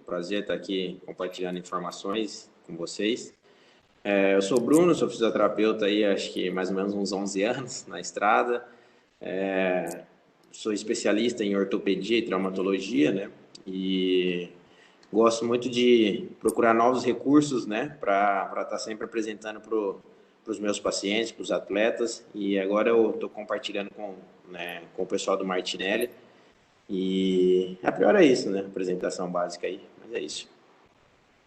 Prazer estar aqui compartilhando informações com vocês. Eu sou o Bruno, sou fisioterapeuta aí, acho que mais ou menos uns 11 anos na estrada. Sou especialista em ortopedia e traumatologia, né? E gosto muito de procurar novos recursos, né? Para estar sempre apresentando para os meus pacientes, para os atletas. E agora eu estou compartilhando com o pessoal do Martinelli. E a priori é isso, né? Apresentação básica aí, mas é isso.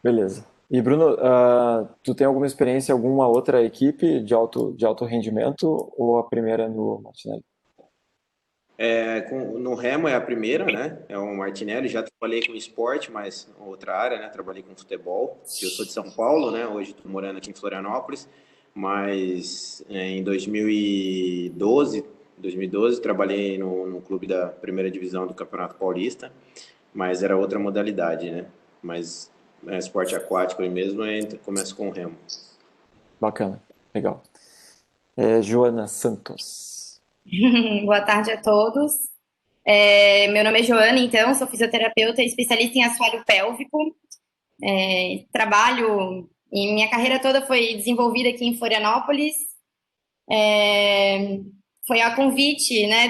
Beleza. E Bruno, tu tem alguma experiência em alguma outra equipe de alto rendimento ou a primeira no Martinelli? No remo é a primeira, né? É o Martinelli. Já trabalhei com esporte, mas outra área, né? Trabalhei com futebol. Eu sou de São Paulo, né? Hoje estou morando aqui em Florianópolis, mas em 2012 trabalhei no clube da primeira divisão do Campeonato Paulista, mas era outra modalidade, né? Mas esporte aquático aí mesmo, começa com o remo. Bacana, legal. Joana Santos. Boa tarde a todos. Meu nome é Joana, então, sou fisioterapeuta e especialista em assoalho pélvico. Trabalho, e minha carreira toda foi desenvolvida aqui em Florianópolis. Foi a convite, né,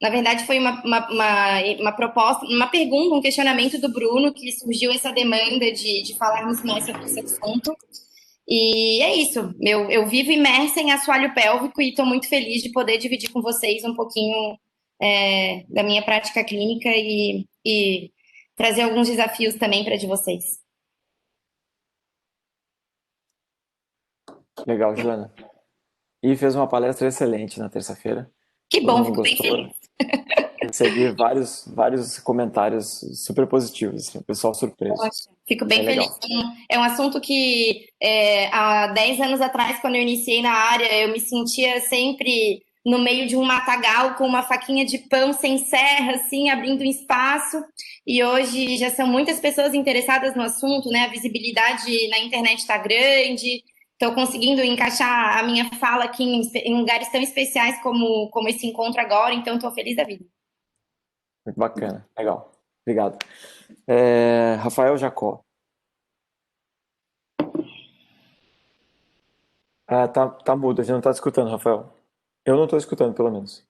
Na verdade, foi uma proposta, uma pergunta, um questionamento do Bruno que surgiu essa demanda de falarmos mais sobre esse assunto. E é isso, eu vivo imersa em assoalho pélvico e estou muito feliz de poder dividir com vocês um pouquinho da minha prática clínica e trazer alguns desafios também para de vocês. Legal, Joana. E fez uma palestra excelente na terça-feira. Que Todo bom, mundo fico bem gostou. feliz. Recebi vários comentários super positivos, assim, o pessoal surpreso. Fico Bem bem feliz. legal. É um assunto que há 10 anos atrás, quando eu iniciei na área, eu me sentia sempre no meio de um matagal com uma faquinha de pão sem serra, assim, abrindo um espaço. E hoje já são muitas pessoas interessadas no assunto, né? A visibilidade na internet está grande. Estou conseguindo encaixar a minha fala aqui em lugares tão especiais como esse encontro agora, então estou feliz da vida. Muito bacana, legal. Obrigado. Rafael Jacó. Tá mudo, a gente não tá te escutando, Rafael. Eu não tô escutando, pelo menos.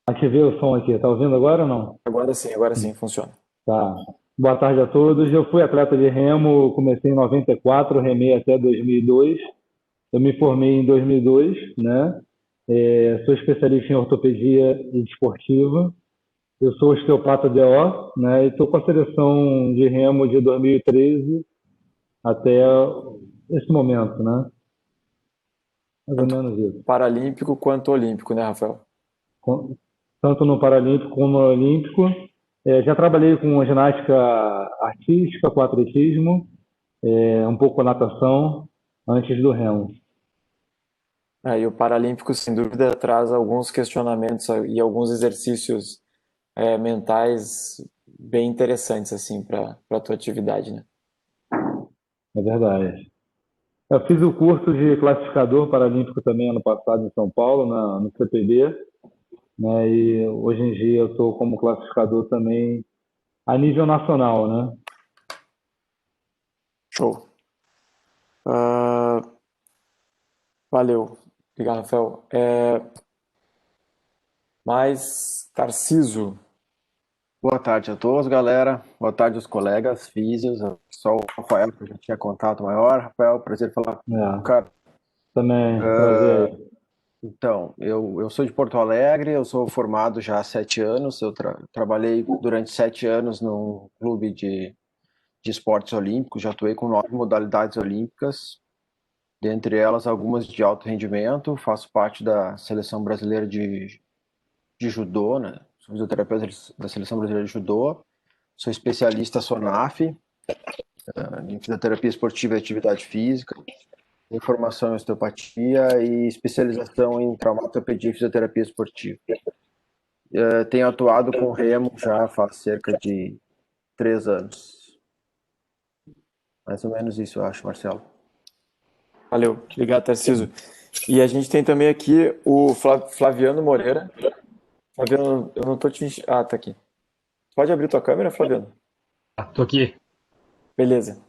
Ativei o som aqui, tá ouvindo agora ou não? Agora sim, funciona. Tá. Boa tarde a todos. Eu fui atleta de remo, comecei em 94, remei até 2002. Eu me formei em 2002, né? Sou especialista em ortopedia e desportiva. Eu sou osteopata DO, né? E estou com a seleção de remo de 2013 até esse momento, né? Mais ou menos isso. Paralímpico quanto olímpico, né, Rafael? Tanto no Paralímpico como no Olímpico. Já trabalhei com ginástica artística, com atletismo, um pouco com natação, antes do remo. E o Paralímpico, sem dúvida, traz alguns questionamentos e alguns exercícios mentais bem interessantes, assim, para a tua atividade, né? É verdade. Eu fiz o curso de classificador paralímpico também ano passado em São Paulo, no CPB, né? E hoje em dia eu estou como classificador também a nível nacional, né? Show. Valeu. Obrigado, Rafael. Mais Tarciso. Boa tarde a todos, galera. Boa tarde aos colegas físicos. Só o Rafael, que eu já tinha contato maior. Rafael, prazer falar com o É, cara. também, prazer aí. Então, eu sou de Porto Alegre, eu sou formado já há 7 anos. Eu trabalhei durante 7 anos num clube de esportes olímpicos, já atuei com 9 modalidades olímpicas, dentre elas algumas de alto rendimento. Faço parte da seleção brasileira de judô, né? Sou fisioterapeuta da seleção brasileira de judô. Sou especialista SONAF, em fisioterapia esportiva e atividade física, em formação em osteopatia e especialização em traumatologia e fisioterapia esportiva. Tenho atuado com remo já faz cerca de 3 anos. Mais ou menos isso, eu acho, Marcelo. Valeu. Obrigado, Tarciso. E a gente tem também aqui o Flaviano Moreira. Flaviano, eu não tô te... Ah, tá aqui. Pode abrir tua câmera, Flaviano? Tô aqui. Beleza.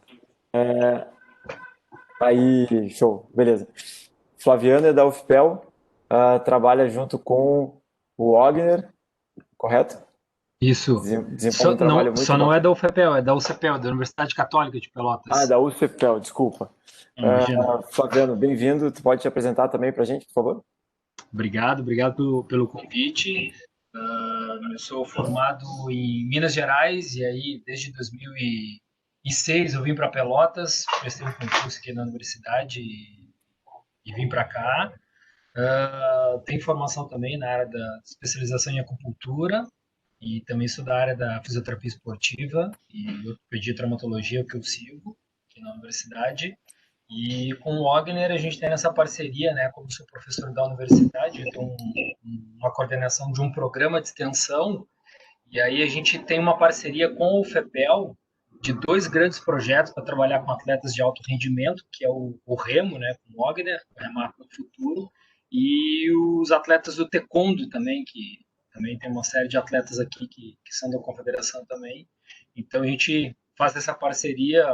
Aí, show, beleza. Flaviano é da UFPEL, trabalha junto com o Wagner, correto? Isso. Desenvolve um trabalho muito Só não bacana. é da UFPEL, é da UCPEL, da Universidade Católica de Pelotas. Da UFPEL, desculpa. Imagina. Flaviano, bem-vindo. Tu pode te apresentar também para a gente, por favor? Obrigado pelo convite. Eu sou formado em Minas Gerais e aí desde 2006 eu vim para Pelotas, prestei um concurso aqui na universidade e vim para cá. Tenho formação também na área da especialização em acupuntura e também sou da área da fisioterapia esportiva e ortopedia e traumatologia que eu sigo aqui na universidade. E com o Wagner a gente tem essa parceria, né? Como sou professor da universidade, eu tenho uma coordenação de um programa de extensão e aí a gente tem uma parceria com o FEPEL de dois grandes projetos para trabalhar com atletas de alto rendimento, que é o Remo, né? Com o Wagner, o Remar no Futuro, e os atletas do Taekwondo também, que também tem uma série de atletas aqui que são da confederação também. Então a gente faz essa parceria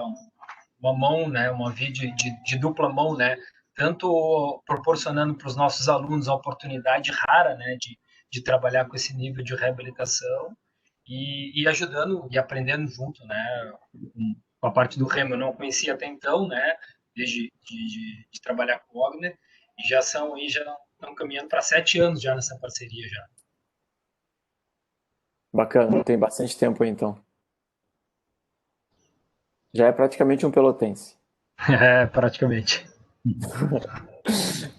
uma mão, né, uma via de dupla mão, né, tanto proporcionando para os nossos alunos a oportunidade rara, né, de trabalhar com esse nível de reabilitação e ajudando e aprendendo junto, né, com a parte do Remo. Eu não conhecia até então, né, desde de trabalhar com o Wagner, e já estão caminhando para 7 anos já nessa parceria já. Bacana, tem bastante tempo aí então. Já é praticamente um pelotense. É, praticamente.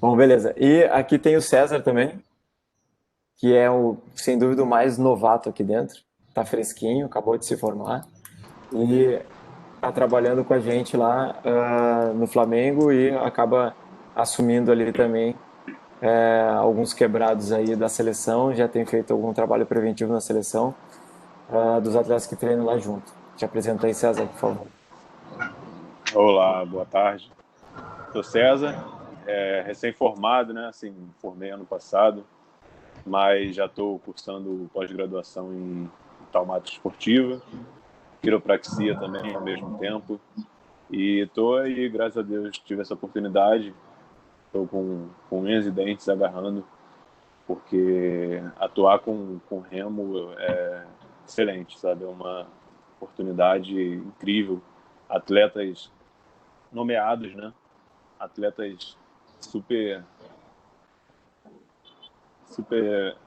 Bom, beleza. E aqui tem o César também, que é sem dúvida o mais novato aqui dentro. Tá fresquinho, acabou de se formar e tá trabalhando com a gente lá no Flamengo e acaba assumindo ali também alguns quebrados aí da seleção. Já tem feito algum trabalho preventivo na seleção dos atletas que treinam lá junto. Te apresenta aí, César, por favor. Olá, boa tarde. Sou César, recém-formado, né? Assim, formei ano passado, mas já estou cursando pós-graduação em taumática esportiva, quiropraxia também ao mesmo tempo. E estou aí, graças a Deus, tive essa oportunidade. Estou com unhas e dentes agarrando, porque atuar com remo é excelente, sabe? É uma oportunidade incrível. Atletas nomeados, né? Atletas super,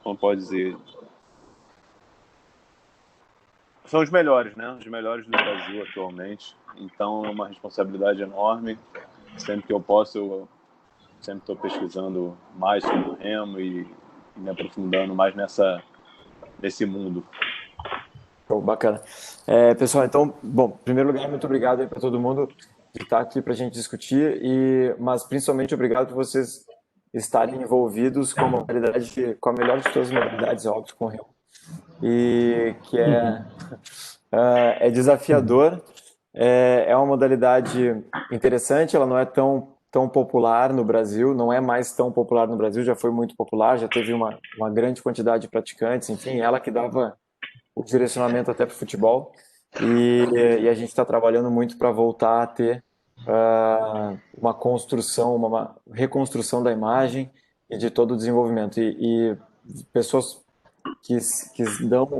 como pode dizer, são os melhores, né? Os melhores do Brasil atualmente. Então é uma responsabilidade enorme. Sempre que eu posso, eu sempre estou pesquisando mais sobre o remo e me aprofundando mais nesse mundo. Bacana. Pessoal, então, bom, em primeiro lugar, muito obrigado aí para todo mundo de estar aqui para a gente discutir, mas principalmente obrigado por vocês estarem envolvidos com a modalidade, com a melhor de todas as modalidades, óbvio, com o remo. E que é desafiador, é uma modalidade interessante, ela não é tão popular no Brasil, não é mais tão popular no Brasil, já foi muito popular, já teve uma grande quantidade de praticantes, enfim, ela que dava o direcionamento até para o futebol, e a gente está trabalhando muito para voltar a ter uma construção, uma reconstrução da imagem e de todo o desenvolvimento, e pessoas que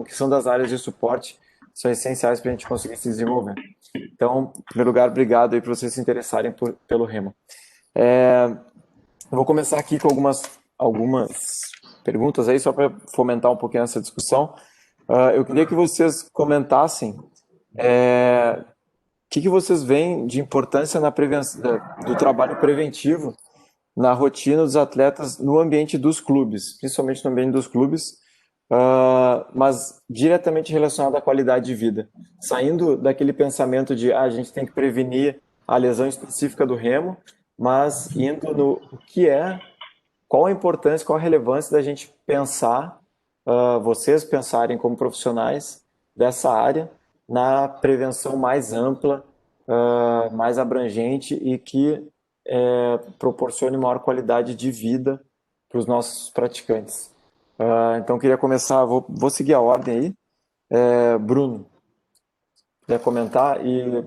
são das áreas de suporte são essenciais para a gente conseguir se desenvolver. Então, em primeiro lugar, obrigado aí por vocês se interessarem pelo remo. Eu vou começar aqui com algumas perguntas aí, só para fomentar um pouquinho essa discussão. Eu queria que vocês comentassem o que vocês veem de importância na prevenção, do trabalho preventivo na rotina dos atletas no ambiente dos clubes, principalmente no ambiente dos clubes, mas diretamente relacionado à qualidade de vida. Saindo daquele pensamento de a gente tem que prevenir a lesão específica do remo, mas indo no qual a importância, qual a relevância da gente pensar, vocês pensarem como profissionais dessa área, na prevenção mais ampla, mais abrangente e que proporcione maior qualidade de vida para os nossos praticantes. Então, queria começar, vou seguir a ordem aí. Bruno, quer comentar? E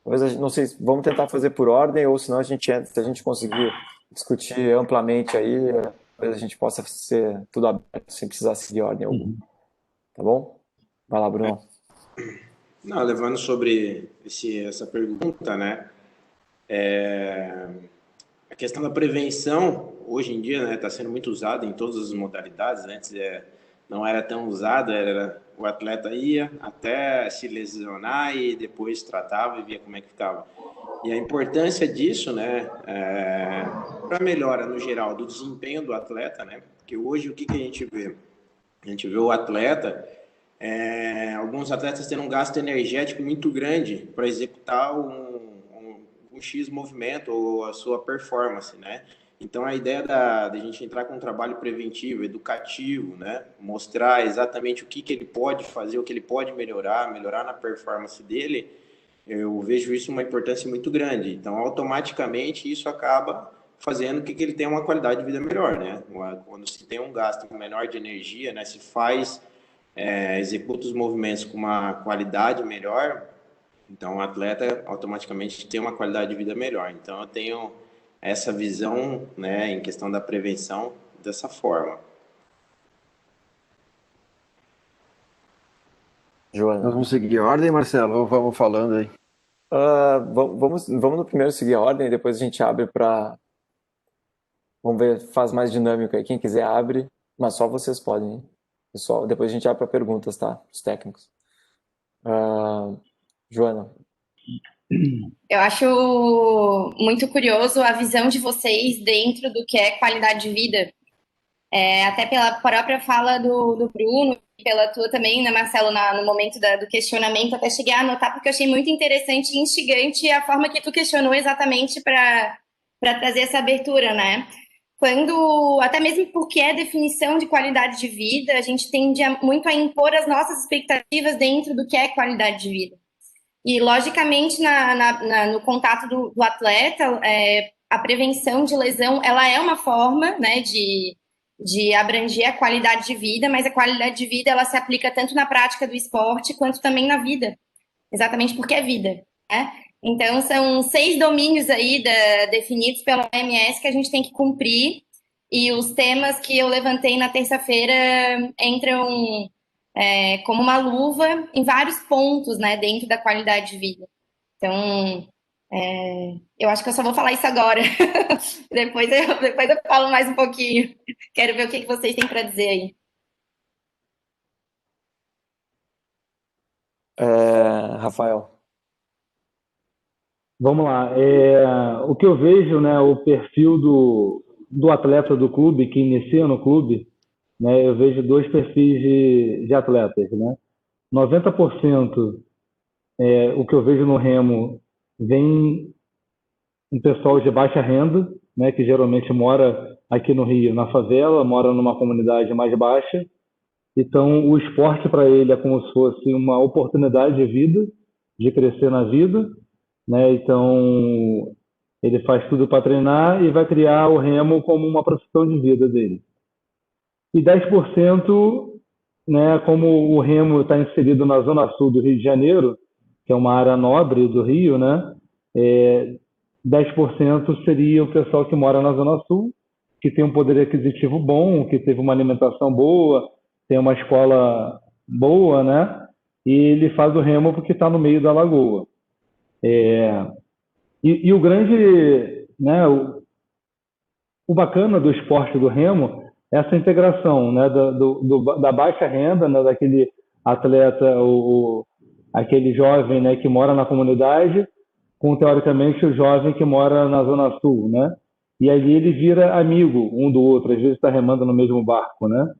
talvez, não sei, vamos tentar fazer por ordem, ou senão se a gente conseguir discutir amplamente aí, talvez a gente possa ser tudo aberto, sem precisar seguir ordem alguma. Tá bom? Vai lá, Bruno. Não, levando sobre essa pergunta, né? A questão da prevenção, hoje em dia, né, está sendo muito usada em todas as modalidades. Antes não era tão usada, o atleta ia até se lesionar e depois tratava e via como é que ficava. E a importância disso, né, para melhora no geral do desempenho do atleta, né? Porque hoje o que a gente vê? A gente vê o atleta, alguns atletas tendo um gasto energético muito grande para executar um X movimento ou a sua performance, né? Então a ideia da gente entrar com um trabalho preventivo, educativo, né? Mostrar exatamente o que ele pode fazer, o que ele pode melhorar na performance dele, eu vejo isso uma importância muito grande. Então automaticamente isso acaba fazendo que ele tenha uma qualidade de vida melhor, né? Quando se tem um gasto menor de energia, né? Se executa os movimentos com uma qualidade melhor, então o atleta automaticamente tem uma qualidade de vida melhor. Então eu tenho essa visão, né, em questão da prevenção dessa forma. Joana. Nós vamos seguir a ordem, Marcelo, ou vamos falando aí? Vamos no primeiro seguir a ordem, depois a gente abre para... Vamos ver, faz mais dinâmico aí. Quem quiser abre, mas só vocês podem, hein? Pessoal, depois a gente abre para perguntas, tá? Os técnicos. Joana. Eu acho muito curioso a visão de vocês dentro do que é qualidade de vida. Até pela própria fala do Bruno, pela tua também, né, Marcelo, no momento do questionamento, até cheguei a anotar, porque eu achei muito interessante e instigante a forma que tu questionou exatamente para trazer essa abertura, né? Até mesmo porque é definição de qualidade de vida, a gente tende muito a impor as nossas expectativas dentro do que é qualidade de vida. E, logicamente, no contato do atleta, a prevenção de lesão, ela é uma forma, né, de abranger a qualidade de vida, mas a qualidade de vida, ela se aplica tanto na prática do esporte, quanto também na vida. Exatamente porque é vida, né? Então, são 6 domínios aí definidos pela OMS que a gente tem que cumprir, e os temas que eu levantei na terça-feira entram como uma luva em vários pontos, né, dentro da qualidade de vida. Então, eu acho que eu só vou falar isso agora. depois eu falo mais um pouquinho. Quero ver o que vocês têm para dizer aí. Rafael. Vamos lá. O que eu vejo, né, o perfil do atleta do clube, que inicia no clube, né, eu vejo 2 perfis de atletas, né? 90% o que eu vejo no remo vem um pessoal de baixa renda, né, que geralmente mora aqui no Rio, na favela, mora numa comunidade mais baixa. Então, o esporte para ele é como se fosse uma oportunidade de vida, de crescer na vida, né? Então, ele faz tudo para treinar e vai criar o remo como uma profissão de vida dele. E 10%, né, como o remo está inserido na zona sul do Rio de Janeiro, que é uma área nobre do Rio, né, 10% seria o pessoal que mora na zona sul, que tem um poder aquisitivo bom, que teve uma alimentação boa, tem uma escola boa, né, e ele faz o remo porque está no meio da lagoa. E o grande, né, o bacana do esporte do remo é essa integração, né, da baixa renda, né, daquele atleta, aquele jovem, né, que mora na comunidade, com, teoricamente, o jovem que mora na Zona Sul, né? E ali ele vira amigo um do outro, às vezes está remando no mesmo barco, né?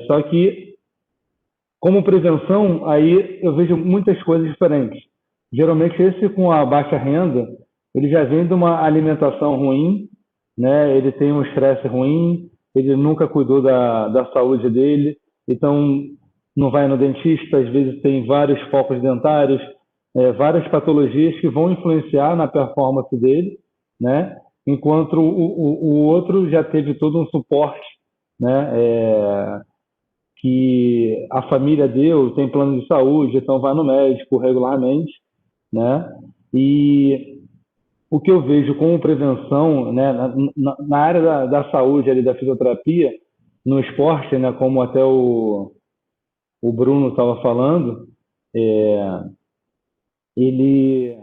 Só que, como prevenção, aí eu vejo muitas coisas diferentes. Geralmente, esse com a baixa renda, ele já vem de uma alimentação ruim, né? Ele tem um estresse ruim, ele nunca cuidou da saúde dele, então não vai no dentista, às vezes tem vários focos dentários, várias patologias que vão influenciar na performance dele, né? Enquanto o outro já teve todo um suporte, né? que a família deu, tem plano de saúde, então vai no médico regularmente, né? E o que eu vejo como prevenção, né, na área da saúde, ali, da fisioterapia, no esporte, né, como até o Bruno estava falando, ele,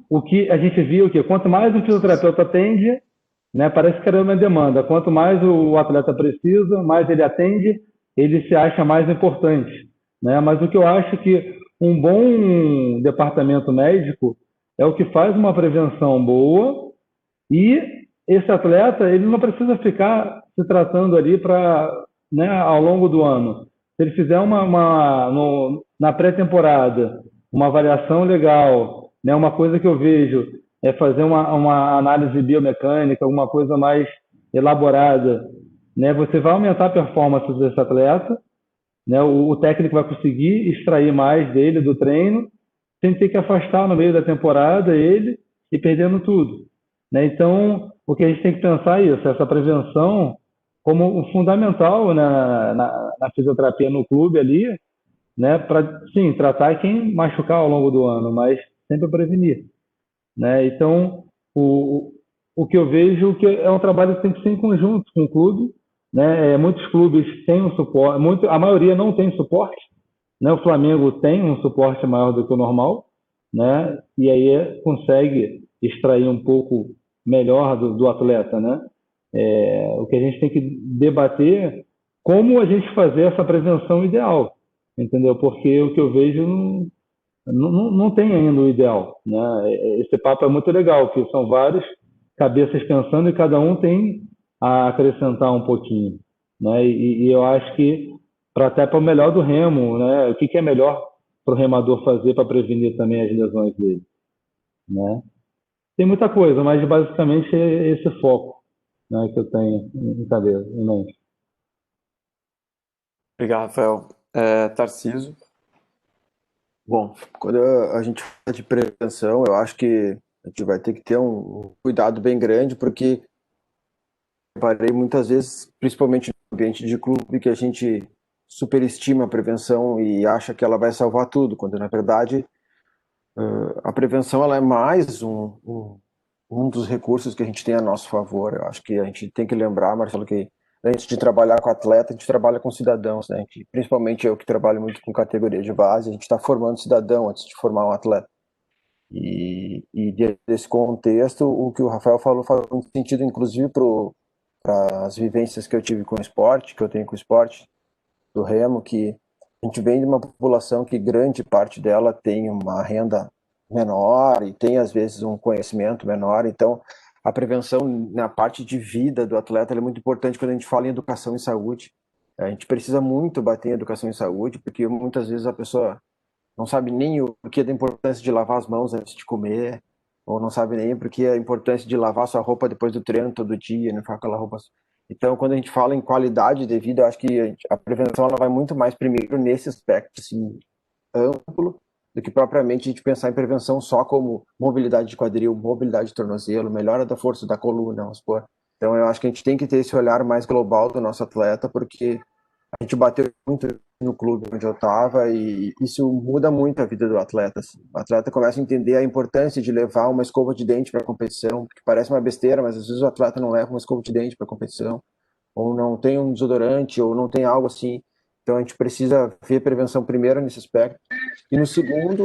o que a gente viu que quanto mais o fisioterapeuta atende, né, parece que era uma demanda. Quanto mais o atleta precisa, mais ele atende, ele se acha mais importante, né? Mas o que eu acho que um bom departamento médico é o que faz uma prevenção boa e esse atleta ele não precisa ficar se tratando ali para, né, ao longo do ano. Se ele fizer na pré-temporada uma avaliação legal, né, uma coisa que eu vejo é fazer uma análise biomecânica, alguma coisa mais elaborada, né, você vai aumentar a performance desse atleta, né, o técnico vai conseguir extrair mais dele do treino, sem ter que afastar no meio da temporada ele e perdendo tudo, né? Então, o que a gente tem que pensar é isso, essa prevenção como um fundamental na fisioterapia no clube ali, né? Para, sim, tratar quem machucar ao longo do ano, mas sempre prevenir, né? Então, o, o que eu vejo que é um trabalho que tem que ser em conjunto com o clube, né? Muitos clubes têm um suporte, a maioria não tem suporte, né? O Flamengo tem um suporte maior do que o normal, né? E aí consegue extrair um pouco melhor do atleta, né? O que a gente tem que debater é como a gente fazer essa prevenção ideal, entendeu? Porque o que eu vejo não tem ainda o ideal, né? Esse papo é muito legal, que são vários cabeças pensando e cada um tem a acrescentar um pouquinho, né? E eu acho que até para o melhor do remo, né? O que é melhor para o remador fazer para prevenir também as lesões dele, né? Tem muita coisa, mas basicamente é esse foco, né, que eu tenho em cabeça, em mente. Obrigado, Rafael. Tarcísio. Bom, quando a gente fala de prevenção, eu acho que a gente vai ter que ter um cuidado bem grande, porque eu parei muitas vezes, principalmente no ambiente de clube, que a gente superestima a prevenção e acha que ela vai salvar tudo, quando na verdade a prevenção ela é mais um dos recursos que a gente tem a nosso favor. Eu acho que a gente tem que lembrar, Marcelo, que antes de trabalhar com atleta, a gente trabalha com cidadãos, né? Principalmente eu que trabalho muito com categoria de base, a gente está formando cidadão antes de formar um atleta. E desse contexto, o que o Rafael falou faz muito sentido, inclusive, para as vivências que eu tive com o esporte, que eu tenho com o esporte do remo, que a gente vem de uma população que grande parte dela tem uma renda menor e tem, às vezes, um conhecimento menor. Então, a prevenção na parte de vida do atleta é muito importante quando a gente fala em educação e saúde. A gente precisa muito bater em educação e saúde, porque muitas vezes a pessoa não sabe nem o porquê da importância de lavar as mãos antes de comer, ou não sabe nem porque a importância de lavar sua roupa depois do treino todo dia, não ficar com aquela roupa. Então, quando a gente fala em qualidade de vida, eu acho que a prevenção ela vai muito mais primeiro nesse aspecto assim, amplo, do que propriamente a gente pensar em prevenção só como mobilidade de quadril, mobilidade de tornozelo, melhora da força da coluna, vamos supor. Então, eu acho que a gente tem que ter esse olhar mais global do nosso atleta, porque a gente bateu muito no clube onde eu estava e isso muda muito a vida do atleta. Assim. O atleta começa a entender a importância de levar uma escova de dente para a competição, que parece uma besteira, mas às vezes o atleta não leva uma escova de dente para a competição, ou não tem um desodorante, ou não tem algo assim. Então a gente precisa ver prevenção primeiro nesse aspecto. E no segundo,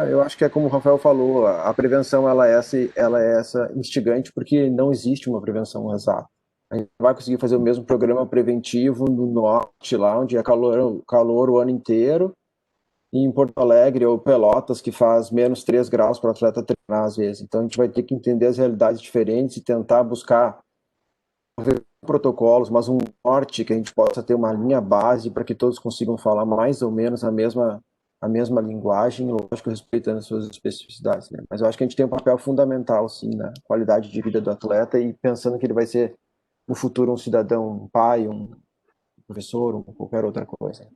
eu acho que é como o Rafael falou, a prevenção ela é essa instigante, porque não existe uma prevenção exata. A gente vai conseguir fazer o mesmo programa preventivo no norte, lá onde é calor o ano inteiro, e em Porto Alegre ou Pelotas, que faz menos 3 graus para o atleta treinar às vezes. Então a gente vai ter que entender as realidades diferentes e tentar buscar protocolos, mas um norte que a gente possa ter uma linha base para que todos consigam falar mais ou menos a mesma linguagem, lógico, respeitando as suas especificidades, né? Mas eu acho que a gente tem um papel fundamental, sim, na qualidade de vida do atleta e pensando que ele vai ser no futuro um cidadão, um pai, um professor, ou qualquer outra coisa.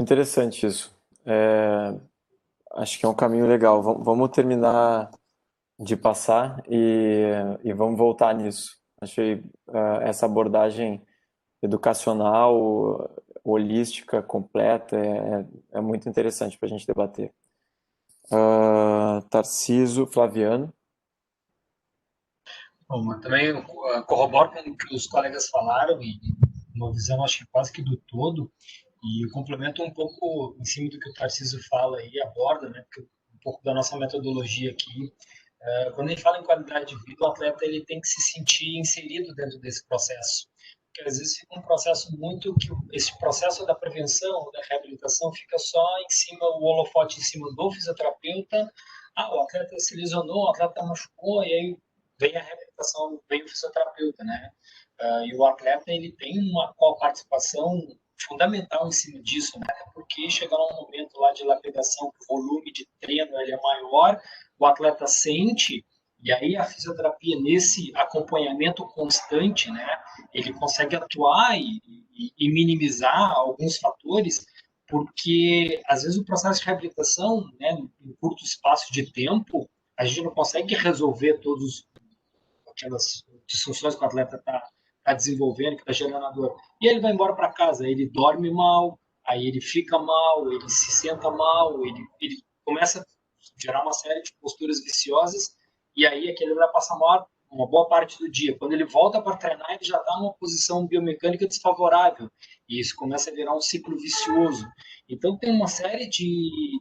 Interessante isso. Acho que é um caminho legal. Vamos terminar de passar e vamos voltar nisso. Achei essa abordagem educacional, holística, completa, é muito interessante para a gente debater. Tarciso, Flaviano. Bom, mas também eu corroboro com o que os colegas falaram e uma visão, acho que quase que do todo, e eu complemento um pouco em cima do que o Tarcísio fala e aborda, né, porque um pouco da nossa metodologia aqui. Quando a gente fala em qualidade de vida, o atleta ele tem que se sentir inserido dentro desse processo. Porque às vezes fica um processo muito que esse processo da prevenção, da reabilitação, fica só em cima, o holofote em cima do fisioterapeuta. O atleta se lesionou, o atleta machucou, e aí vem a reabilitação, vem o fisioterapeuta, né? E o atleta ele tem uma participação fundamental em cima disso, né? Porque chega num momento lá de lapidação, que o volume de treino ele é maior, o atleta sente, e aí a fisioterapia nesse acompanhamento constante, né? Ele consegue atuar e minimizar alguns fatores, porque às vezes o processo de reabilitação, né, em curto espaço de tempo, a gente não consegue resolver todas aquelas disfunções que o atleta está desenvolvendo, que está gerando a dor. E aí ele vai embora para casa, ele dorme mal, aí ele fica mal, ele se senta mal, ele começa a gerar uma série de posturas viciosas, e aí aquele vai passar uma boa parte do dia. Quando ele volta para treinar, ele já está numa posição biomecânica desfavorável, e isso começa a virar um ciclo vicioso. Então tem uma série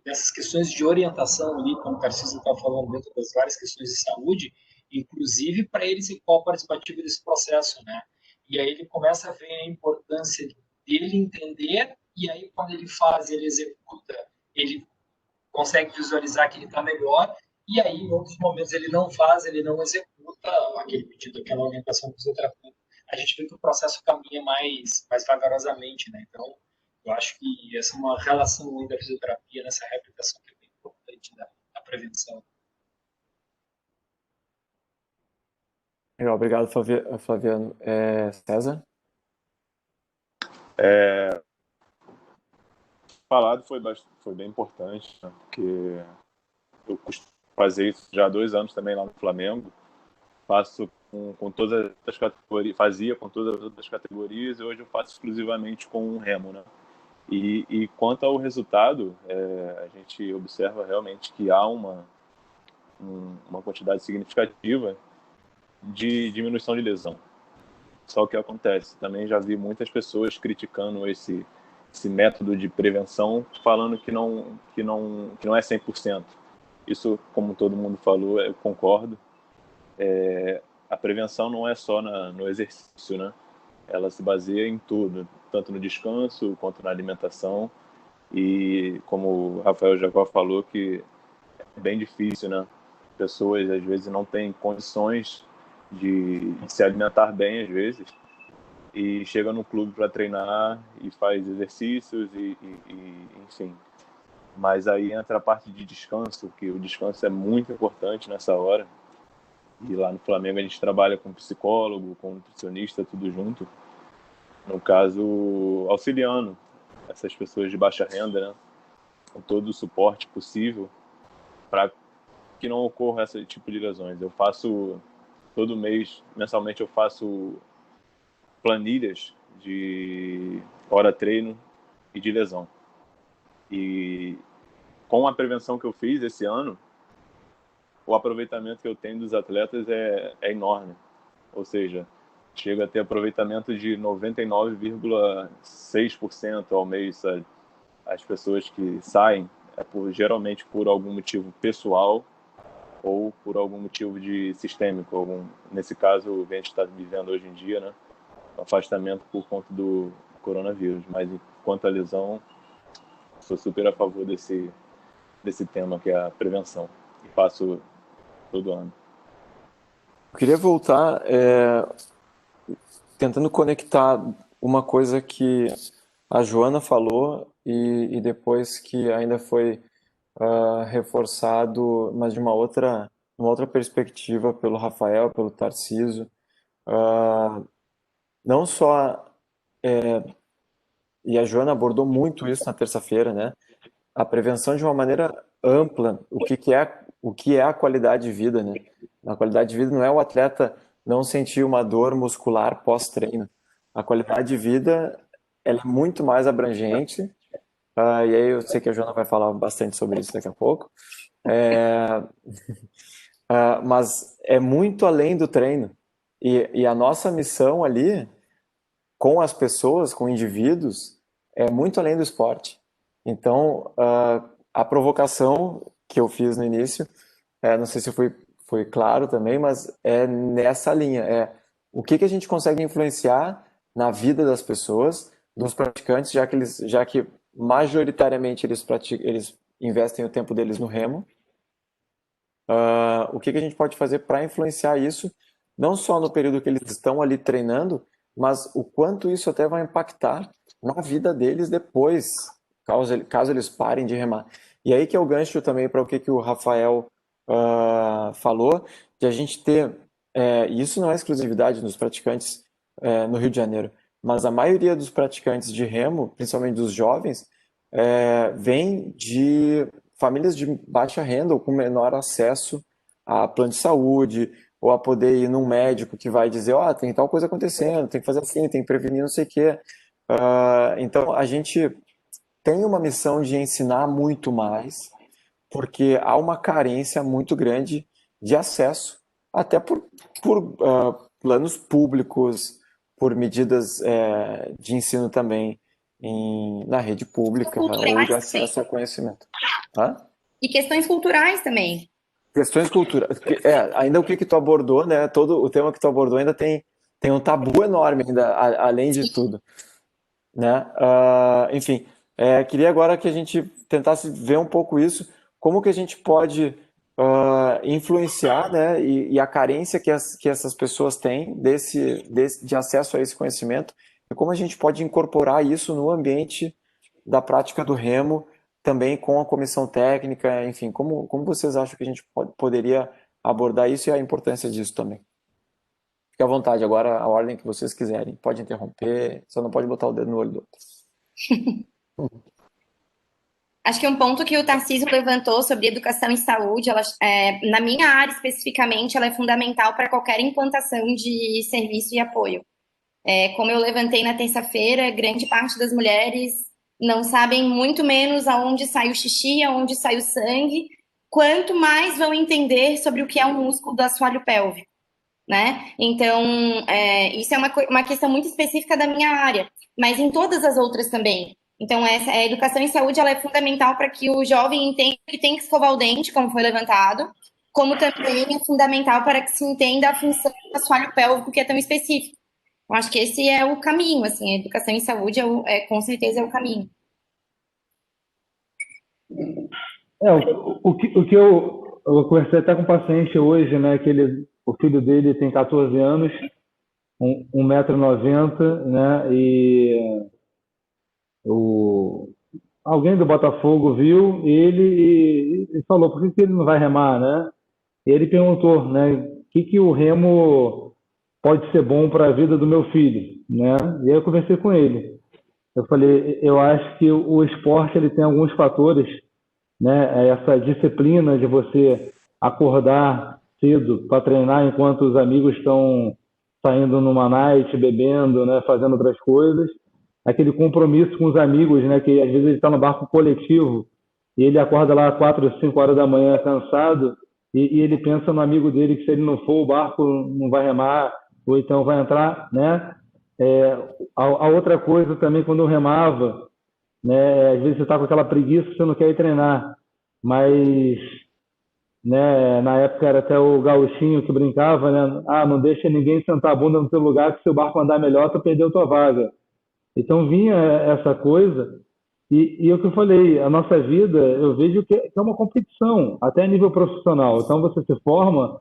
dessas questões de orientação ali, como o Tarcísio está falando, dentro das várias questões de saúde, inclusive para ele ser co-participativo desse processo, né? E aí ele começa a ver a importância dele entender, e aí quando ele faz, ele executa, ele consegue visualizar que ele está melhor, e aí em outros momentos ele não faz, ele não executa aquele pedido, aquela orientação do fisioterapeuta. A gente vê que o processo caminha mais vagarosamente, né? Então, eu acho que essa é uma relação da fisioterapia nessa reabilitação que é bem importante da prevenção. Legal, obrigado, Flaviano. César? Falado foi bem importante, né? Porque eu costumo fazer isso já há 2 anos também lá no Flamengo. Faço com todas as categorias, fazia com todas as outras categorias, e hoje eu faço exclusivamente com o remo, né? E quanto ao resultado, a gente observa realmente que há uma quantidade significativa de diminuição de lesão. Só o que acontece, também já vi muitas pessoas criticando esse método de prevenção, falando que não é 100%. Isso, como todo mundo falou, eu concordo. A prevenção não é só no exercício, né? Ela se baseia em tudo, tanto no descanso quanto na alimentação. E como o Rafael Jacó falou, que é bem difícil, né? Pessoas às vezes não têm condições de se alimentar bem, às vezes, e chega no clube para treinar e faz exercícios enfim. Mas aí entra a parte de descanso, que o descanso é muito importante nessa hora. E lá no Flamengo a gente trabalha com psicólogo, com nutricionista, tudo junto. No caso, auxiliando essas pessoas de baixa renda, né, com todo o suporte possível para que não ocorra esse tipo de lesões. Eu faço todo mês, mensalmente, eu faço planilhas de hora treino e de lesão. E com a prevenção que eu fiz esse ano, o aproveitamento que eu tenho dos atletas é enorme. Ou seja, chega a ter aproveitamento de 99,6% ao mês, sabe? As pessoas que saem geralmente por algum motivo pessoal ou por algum motivo sistêmico. Nesse caso, o que a gente está vivendo hoje em dia, né? Afastamento por conta do coronavírus. Mas, quanto à lesão, sou super a favor desse tema, que é a prevenção. E faço todo ano. Eu queria voltar tentando conectar uma coisa que a Joana falou e depois que ainda foi reforçado, mas de uma outra perspectiva pelo Rafael, pelo Tarciso. Não só... e a Joana abordou muito isso na terça-feira, né? A prevenção de uma maneira ampla, o que é a qualidade de vida, né? A qualidade de vida não é o atleta não sentir uma dor muscular pós-treino. A qualidade de vida ela é muito mais abrangente, e aí eu sei que a Joana vai falar bastante sobre isso daqui a pouco, mas é muito além do treino. E a nossa missão ali, com as pessoas, com indivíduos, é muito além do esporte. Então, a provocação que eu fiz no início, não sei se foi claro também, mas é nessa linha. O que a gente consegue influenciar na vida das pessoas, dos praticantes, já que majoritariamente eles investem o tempo deles no remo. O que a gente pode fazer para influenciar isso, não só no período que eles estão ali treinando, mas o quanto isso até vai impactar na vida deles depois, caso eles parem de remar. E aí que é o gancho também para o que o Rafael falou, de a gente ter, isso não é exclusividade dos praticantes no Rio de Janeiro, mas a maioria dos praticantes de remo, principalmente dos jovens, vem de famílias de baixa renda ou com menor acesso a plano de saúde, ou a poder ir num médico que vai dizer, tem tal coisa acontecendo, tem que fazer assim, tem que prevenir não sei o quê. Então, a gente tem uma missão de ensinar muito mais, porque há uma carência muito grande de acesso, até por planos públicos, por medidas de ensino também na rede pública, ou de acesso ao conhecimento. E questões culturais também. Questões culturais. Ainda o que tu abordou, né? Todo o tema que tu abordou ainda tem um tabu enorme, ainda, além de tudo. Né? Enfim, queria agora que a gente tentasse ver um pouco isso, como que a gente pode influenciar, né? E a carência que essas pessoas têm de acesso a esse conhecimento, e como a gente pode incorporar isso no ambiente da prática do remo, também com a comissão técnica, enfim, como vocês acham que a gente poderia abordar isso e a importância disso também? Fique à vontade, agora a ordem que vocês quiserem. Pode interromper, só não pode botar o dedo no olho do outro. Acho que um ponto que o Tarcísio levantou sobre educação em saúde, na minha área especificamente, ela é fundamental para qualquer implantação de serviço e apoio. Como eu levantei na terça-feira, grande parte das mulheres não sabem muito menos aonde sai o xixi, aonde sai o sangue, quanto mais vão entender sobre o que é um músculo do assoalho pélvico, né? Então, isso é uma questão muito específica da minha área, mas em todas as outras também. Então, a educação em saúde ela é fundamental para que o jovem entenda que tem que escovar o dente, como foi levantado, como também é fundamental para que se entenda a função do assoalho pélvico, que é tão específico. Eu acho que esse é o caminho, assim, a educação em saúde com certeza é o caminho. O que eu conversei até com um paciente hoje, né, o filho dele tem 14 anos, 1,90 m, né, e alguém do Botafogo viu ele e falou, por que ele não vai remar, né? E ele perguntou, né, o que o remo pode ser bom para a vida do meu filho, né? E aí eu conversei com ele. Eu falei, eu acho que o esporte ele tem alguns fatores, né? Essa disciplina de você acordar cedo para treinar enquanto os amigos estão saindo numa night, bebendo, né? Fazendo outras coisas. Aquele compromisso com os amigos, né? Que às vezes ele está no barco coletivo e ele acorda lá às 4, 5 horas da manhã cansado e ele pensa no amigo dele que se ele não for, o barco não vai remar ou então vai entrar, né? A outra coisa também, quando eu remava, né? Às vezes você está com aquela preguiça, você não quer ir treinar, mas, né? Na época era até o gauchinho que brincava, né? Não deixa ninguém sentar a bunda no seu lugar, que se o barco andar melhor, tu perdeu tua vaga. Então vinha essa coisa e o que eu falei, a nossa vida, eu vejo que é uma competição, até a nível profissional. Então você se forma,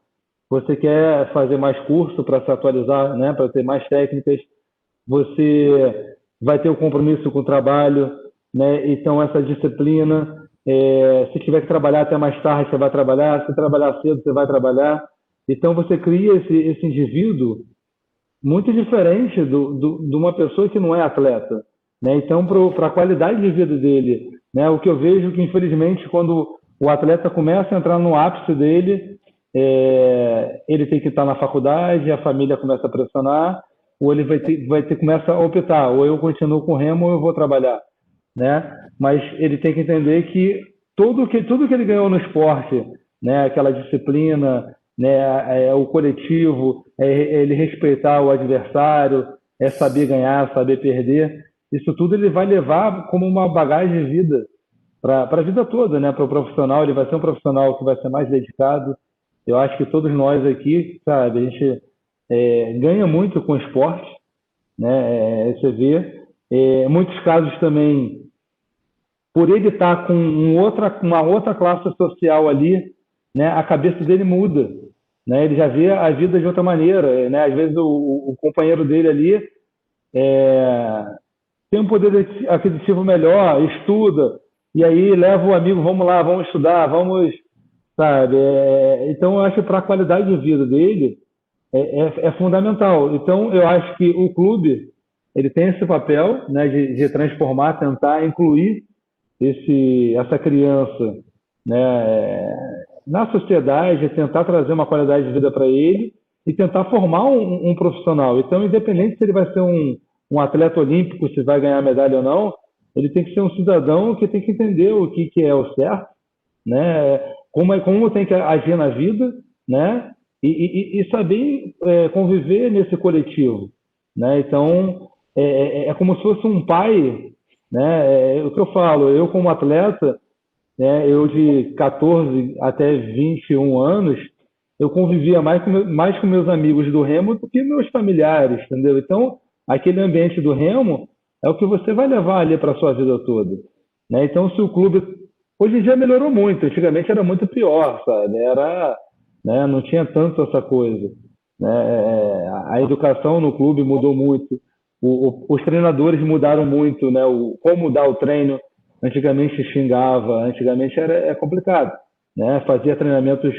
você quer fazer mais curso para se atualizar, né? Para ter mais técnicas, você vai ter o compromisso com o trabalho, né? Então essa disciplina, se tiver que trabalhar até mais tarde, você vai trabalhar, se trabalhar cedo, você vai trabalhar. Então você cria esse indivíduo muito diferente de uma pessoa que não é atleta, né? Então, para a qualidade de vida dele, né? O que eu vejo que, infelizmente, quando o atleta começa a entrar no ápice dele, ele tem que estar na faculdade, a família começa a pressionar, ou ele começa a optar, ou eu continuo com o remo ou eu vou trabalhar, né? Mas ele tem que entender que tudo que ele ganhou no esporte, né? Aquela disciplina, né? O coletivo, ele respeitar o adversário, saber ganhar, saber perder. Isso tudo ele vai levar como uma bagagem de vida para a vida toda, né? Para o profissional, ele vai ser um profissional que vai ser mais dedicado. Eu acho que todos nós aqui, sabe, a gente ganha muito com o esporte, né? Você vê, em muitos casos também, por ele estar com uma outra classe social ali, né? A cabeça dele muda, né? Ele já vê a vida de outra maneira, né? Às vezes o companheiro dele ali tem um poder aquisitivo melhor, estuda, e aí leva o amigo, vamos lá, vamos estudar, vamos, sabe? Então, eu acho que para a qualidade de vida dele é fundamental. Então, eu acho que o clube ele tem esse papel, né, de transformar, tentar incluir essa criança, né, na sociedade, tentar trazer uma qualidade de vida para ele e tentar formar um profissional. Então, independente se ele vai ser um atleta olímpico, se vai ganhar medalha ou não, ele tem que ser um cidadão que tem que entender o que é o certo, né? Como tem que agir na vida, né? E saber conviver nesse coletivo, né? Então, é como se fosse um pai, né? O que eu falo, eu como atleta, né? Eu de 14 até 21 anos, eu convivia mais com meus amigos do remo do que meus familiares, entendeu? Então, aquele ambiente do remo é o que você vai levar ali para a sua vida toda, né? Então, se o clube... Hoje em dia melhorou muito, antigamente era muito pior, sabe? Né, não tinha tanto essa coisa, né? A educação no clube mudou muito, os treinadores mudaram muito, né? Como dar o treino, antigamente xingava, antigamente era complicado, né? Fazia treinamentos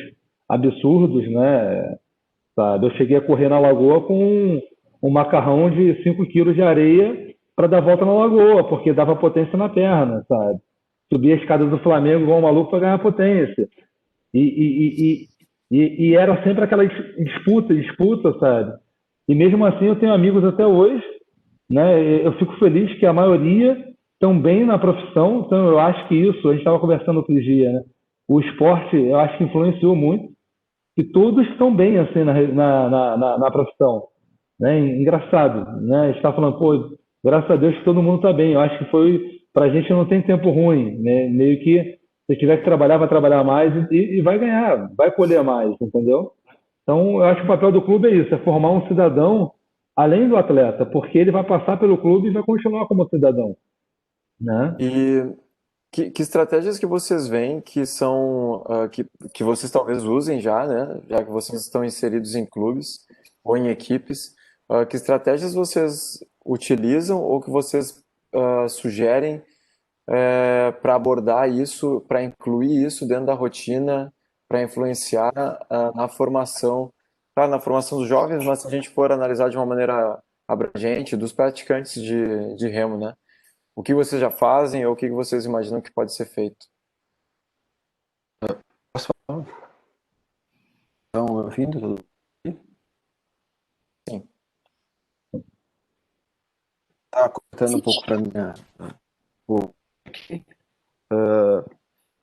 absurdos, né? Sabe? Eu cheguei a correr na lagoa com um macarrão de 5 quilos de areia para dar volta na lagoa, porque dava potência na perna, sabe? Subia a escada do Flamengo igual um maluco para ganhar potência. E era sempre aquela disputa, sabe? E mesmo assim eu tenho amigos até hoje, né? Eu fico feliz que a maioria estão bem na profissão, então eu acho que isso, a gente estava conversando outro dia, né? O esporte, eu acho que influenciou muito, e todos estão bem assim na profissão, né? Engraçado, né? A gente está falando, pô, graças a Deus que todo mundo está bem. Eu acho que para a gente não tem tempo ruim, né? Meio que se tiver que trabalhar, vai trabalhar mais e vai ganhar, vai colher mais, entendeu? Então, eu acho que o papel do clube é isso, é formar um cidadão além do atleta, porque ele vai passar pelo clube e vai continuar como cidadão, né? E que estratégias que vocês veem que são que vocês talvez usem já, né? Já que vocês estão inseridos em clubes ou em equipes, que estratégias vocês utilizam ou que vocês sugerem para abordar isso, para incluir isso dentro da rotina, para influenciar na formação, claro, na formação dos jovens, mas se a gente for analisar de uma maneira abrangente, dos praticantes de remo, né? O que vocês já fazem ou o que vocês imaginam que pode ser feito? Posso falar? Estão ouvindo tudo? Sim. Tá cortando um pouco para mim.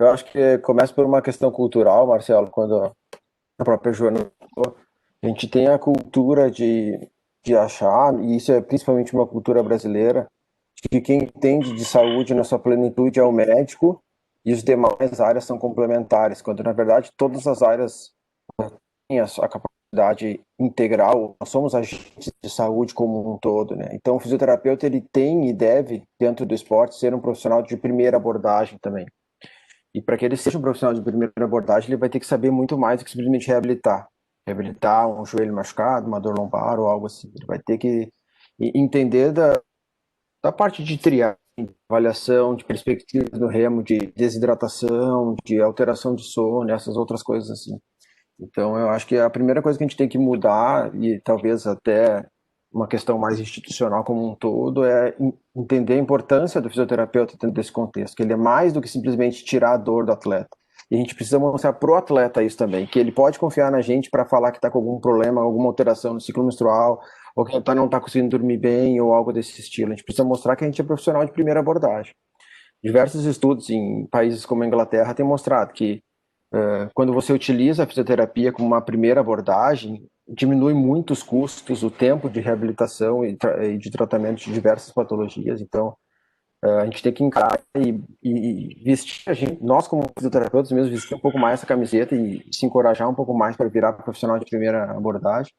Eu acho que começa por uma questão cultural, Marcelo, quando a própria Joana falou, a gente tem a cultura de achar, e isso é principalmente uma cultura brasileira, que quem entende de saúde na sua plenitude é o médico e as demais áreas são complementares, quando na verdade todas as áreas têm a capacidade integral, nós somos agentes de saúde como um todo, né? Então o fisioterapeuta ele tem e deve, dentro do esporte, ser um profissional de primeira abordagem também. E para que ele seja um profissional de primeira abordagem, ele vai ter que saber muito mais do que simplesmente reabilitar. Reabilitar um joelho machucado, uma dor lombar ou algo assim. Ele vai ter que entender da parte de triagem, de avaliação, de perspectivas no remo, de desidratação, de alteração de sono, essas outras coisas assim. Então, eu acho que a primeira coisa que a gente tem que mudar, e talvez até uma questão mais institucional como um todo, é entender a importância do fisioterapeuta dentro desse contexto, que ele é mais do que simplesmente tirar a dor do atleta. E a gente precisa mostrar pro atleta isso também, que ele pode confiar na gente para falar que está com algum problema, alguma alteração no ciclo menstrual, ou que não está conseguindo dormir bem, ou algo desse estilo. A gente precisa mostrar que a gente é profissional de primeira abordagem. Diversos estudos em países como a Inglaterra têm mostrado que quando você utiliza a fisioterapia como uma primeira abordagem, diminui muito os custos, o tempo de reabilitação e de tratamento de diversas patologias. Então, a gente tem que encarar e vestir a gente, nós como fisioterapeutas mesmo, vestir um pouco mais essa camiseta e se encorajar um pouco mais para virar profissional de primeira abordagem.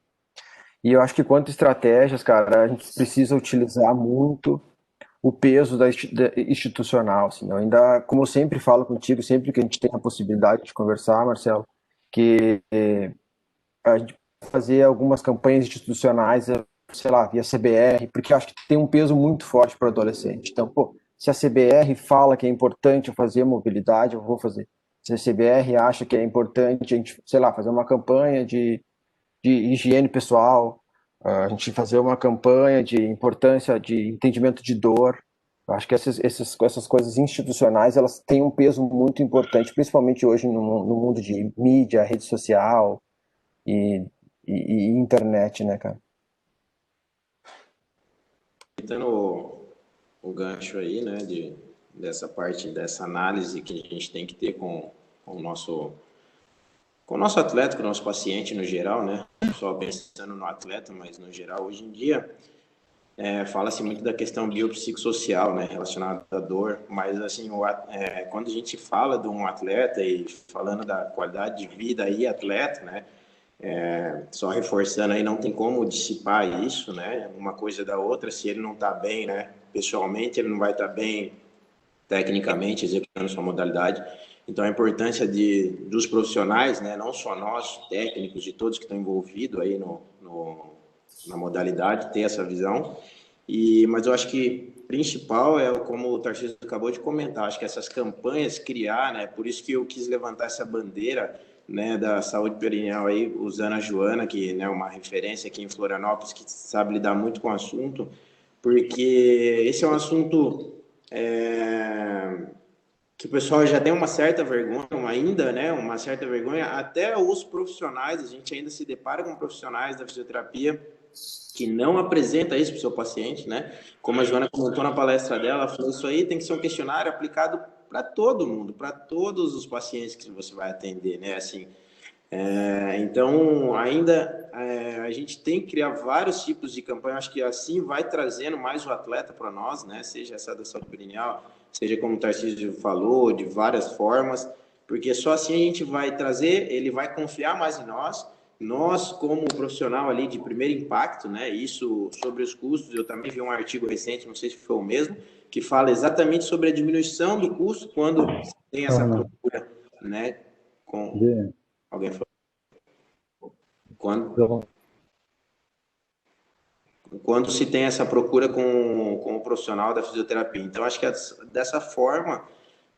E eu acho que quanto estratégias, cara, a gente precisa utilizar muito o peso da institucional, assim, eu ainda, como eu sempre falo contigo, sempre que a gente tem a possibilidade de conversar, Marcelo, que a gente fazer algumas campanhas institucionais, sei lá, via CBR, porque eu acho que tem um peso muito forte para o adolescente. Então, pô, se a CBR fala que é importante eu fazer mobilidade, eu vou fazer. Se a CBR acha que é importante a gente, sei lá, fazer uma campanha de higiene pessoal, a gente fazer uma campanha de importância de entendimento de dor. Eu acho que essas coisas institucionais, elas têm um peso muito importante, principalmente hoje no mundo de mídia, rede social e internet, né, cara? Dando o gancho aí, né, dessa parte, dessa análise que a gente tem que ter com o nosso atleta, com o nosso paciente no geral, né? Só pensando no atleta, mas no geral, hoje em dia, fala-se muito da questão biopsicossocial, né, relacionada à dor, mas assim, quando a gente fala de um atleta e falando da qualidade de vida aí, atleta, né, só reforçando aí, não tem como dissipar isso, né, uma coisa da outra. Se ele não está bem, né, pessoalmente, ele não vai estar bem tecnicamente, executando sua modalidade. Então, a importância dos profissionais, né, não só nós, técnicos, de todos que estão envolvidos aí na modalidade, ter essa visão. Mas eu acho que principal é, como o Tarcísio acabou de comentar, acho que essas campanhas criar, né, por isso que eu quis levantar essa bandeira, né, da saúde perineal aí, usando a Joana, que é, né, uma referência aqui em Florianópolis, que sabe lidar muito com o assunto, porque esse é um assunto que o pessoal já tem uma certa vergonha, ainda, né, uma certa vergonha, até os profissionais, a gente ainda se depara com profissionais da fisioterapia que não apresenta isso para o seu paciente, né? Como a Joana comentou na palestra dela, ela falou, isso aí tem que ser um questionário aplicado para todo mundo, para todos os pacientes que você vai atender, né? Assim, então, ainda a gente tem que criar vários tipos de campanha. Acho que assim vai trazendo mais o atleta para nós, né? Seja essa da saúde perineal, seja como o Tarcísio falou, de várias formas, porque só assim a gente vai trazer, ele vai confiar mais em nós. Nós, como profissional ali de primeiro impacto, né? Isso sobre os custos, eu também vi um artigo recente, não sei se foi o mesmo, que fala exatamente sobre a diminuição do custo quando tem essa procura, né? Alguém falou? Quando se tem essa procura com o profissional da fisioterapia. Então, acho que dessa forma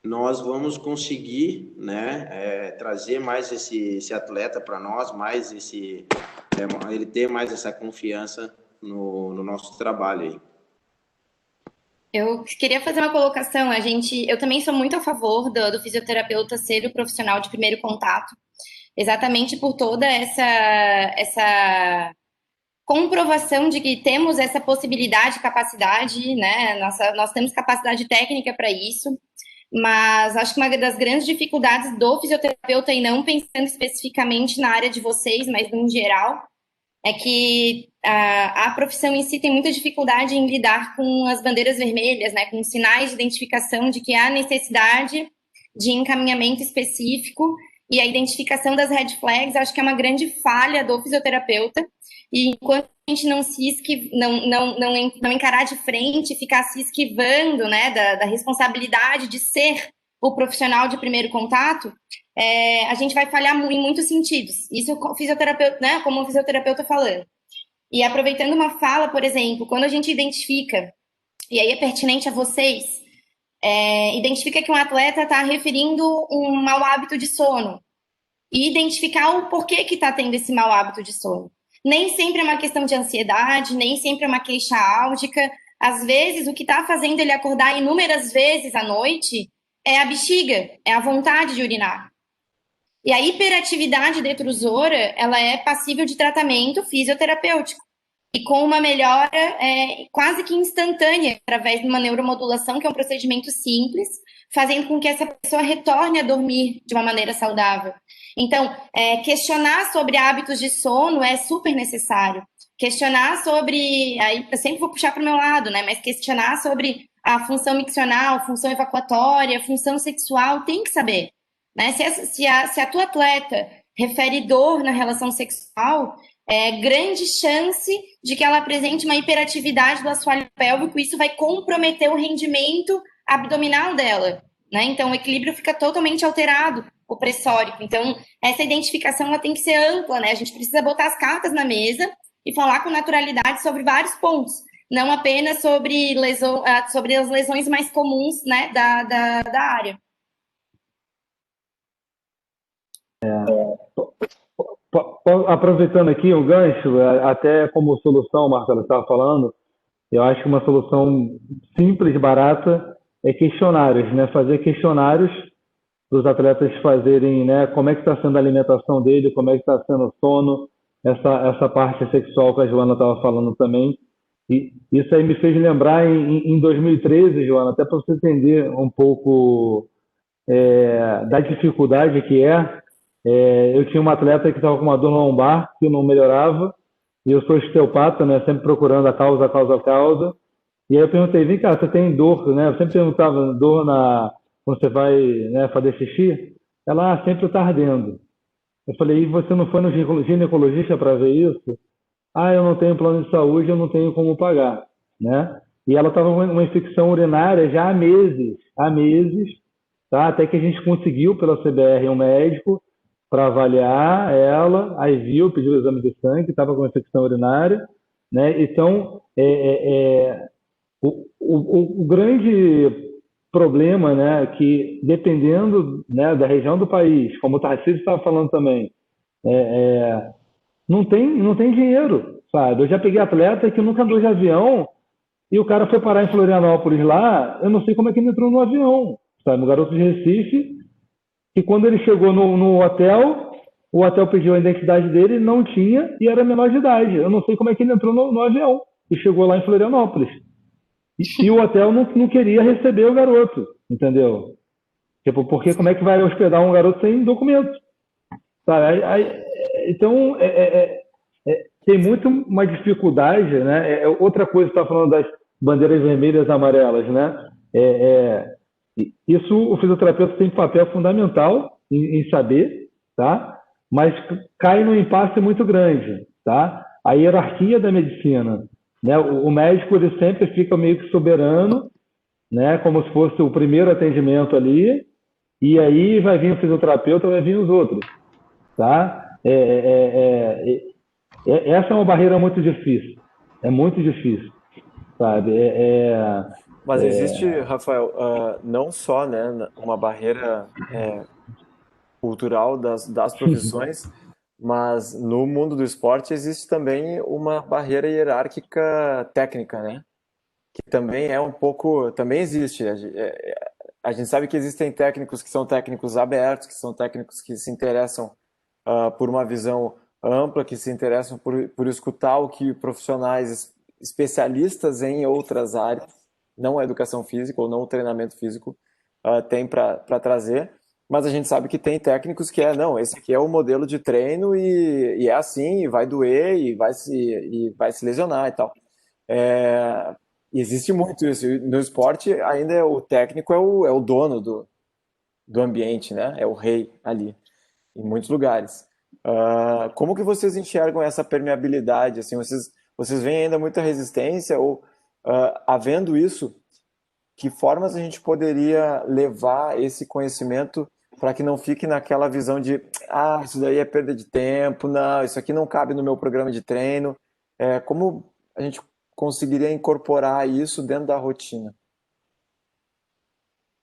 nós vamos conseguir, né, trazer mais esse atleta para nós, mais ele ter mais essa confiança no nosso trabalho aí. Eu queria fazer uma colocação. Eu também sou muito a favor do fisioterapeuta ser o profissional de primeiro contato, exatamente por toda essa comprovação de que temos essa possibilidade, capacidade, né? Nós temos capacidade técnica para isso, mas acho que uma das grandes dificuldades do fisioterapeuta, e não pensando especificamente na área de vocês, mas no geral, é que a profissão em si tem muita dificuldade em lidar com as bandeiras vermelhas, né? Com sinais de identificação de que há necessidade de encaminhamento específico, e a identificação das red flags, acho que é uma grande falha do fisioterapeuta. E enquanto a gente não encarar de frente, ficar se esquivando, né, da responsabilidade de ser o profissional de primeiro contato, a gente vai falhar em muitos sentidos. Isso o fisioterapeuta, né, como o fisioterapeuta falando. E aproveitando uma fala, por exemplo, quando a gente identifica, e aí é pertinente a vocês, identifica que um atleta está referindo um mau hábito de sono, e identificar o porquê que está tendo esse mau hábito de sono. Nem sempre é uma questão de ansiedade, nem sempre é uma queixa álgica. Às vezes, o que está fazendo ele acordar inúmeras vezes à noite é a bexiga, é a vontade de urinar. E a hiperatividade detrusora, ela é passível de tratamento fisioterapêutico. E com uma melhora quase que instantânea, através de uma neuromodulação, que é um procedimento simples, fazendo com que essa pessoa retorne a dormir de uma maneira saudável. Então, questionar sobre hábitos de sono é super necessário. Questionar sobre, aí eu sempre vou puxar para o meu lado, né? Mas questionar sobre a função miccional, função evacuatória, função sexual, tem que saber. Né? Se a tua atleta refere dor na relação sexual, grande chance de que ela apresente uma hiperatividade do assoalho pélvico, isso vai comprometer o rendimento abdominal dela, né? Então, o equilíbrio fica totalmente alterado, o pressórico. Então, essa identificação ela tem que ser ampla, né? A gente precisa botar as cartas na mesa e falar com naturalidade sobre vários pontos, não apenas sobre as lesões mais comuns, né, da área. Aproveitando aqui o gancho, até como solução, Marcelo estava falando, eu acho que uma solução simples, barata, é questionários, né? Fazer questionários para os atletas fazerem, né? Como é que está sendo a alimentação dele, como é que está sendo o sono, essa parte sexual que a Joana estava falando também. E isso aí me fez lembrar em 2013, Joana, até para você entender um pouco da dificuldade que eu tinha uma atleta que estava com uma dor lombar que não melhorava, e eu sou osteopata, né? Sempre procurando a causa. E aí eu perguntei, vem cá, você tem dor, né? Eu sempre perguntava, dor quando você vai, né, fazer xixi? Ela, sempre está ardendo. Eu falei, e você não foi no ginecologista para ver isso? Ah, eu não tenho plano de saúde, eu não tenho como pagar, né? E ela estava com uma infecção urinária já há meses, tá? Até que a gente conseguiu pela CBR um médico para avaliar ela, aí viu, pediu o exame de sangue, estava com infecção urinária, né? Então, o grande problema, né, que dependendo, né, da região do país, como o Tarcísio estava falando também, não tem dinheiro, sabe? Eu já peguei atleta que nunca andou de avião e o cara foi parar em Florianópolis lá, eu não sei como é que ele entrou no avião, sabe? Um garoto de Recife, e quando ele chegou no hotel, o hotel pediu a identidade dele, não tinha, e era menor de idade. Eu não sei como é que ele entrou no avião e chegou lá em Florianópolis. E o hotel não queria receber o garoto, entendeu? Tipo, porque como é que vai hospedar um garoto sem documento? Sabe? Então, tem muito uma dificuldade, né? Outra coisa, você está falando das bandeiras vermelhas e amarelas, né? Isso o fisioterapeuta tem papel fundamental em saber, tá? Mas cai num impasse muito grande, tá? A hierarquia da medicina, né? O médico ele sempre fica meio que soberano, né? Como se fosse o primeiro atendimento ali, e aí vai vir o fisioterapeuta, vai vir os outros, tá? Essa é uma barreira muito difícil, é muito difícil, sabe? Mas existe, Rafael, não só, né, uma barreira cultural das profissões, mas no mundo do esporte existe também uma barreira hierárquica técnica, né? Que também é um pouco, também existe. A gente sabe que existem técnicos que são técnicos abertos, que são técnicos que se interessam por uma visão ampla, que se interessam por escutar o que profissionais especialistas em outras áreas, não a educação física ou não o treinamento físico, têm para trazer. Mas a gente sabe que tem técnicos que não, esse aqui é o modelo de treino e é assim, e vai doer, e vai se lesionar e tal. Existe muito isso. No esporte, ainda o técnico é o dono do ambiente, né? É o rei ali, em muitos lugares. Como que vocês enxergam essa permeabilidade? Assim, vocês veem ainda muita resistência? Ou, havendo isso, que formas a gente poderia levar esse conhecimento para que não fique naquela visão de isso daí é perda de tempo, não, isso aqui não cabe no meu programa de treino. Como a gente conseguiria incorporar isso dentro da rotina?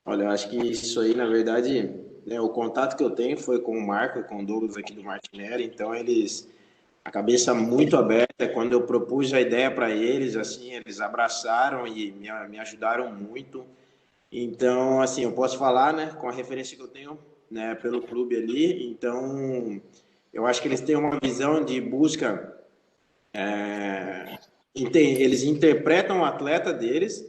Olha, eu acho que isso aí, na verdade, né, o contato que eu tenho foi com o Marco e com o Douglas aqui do Martinelli, então eles, a cabeça muito aberta, quando eu propus a ideia para eles, assim, eles abraçaram e me ajudaram muito. Então, assim, eu posso falar, né, com a referência que eu tenho né, pelo clube ali. Então, eu acho que eles têm uma visão de busca. Eles interpretam o atleta deles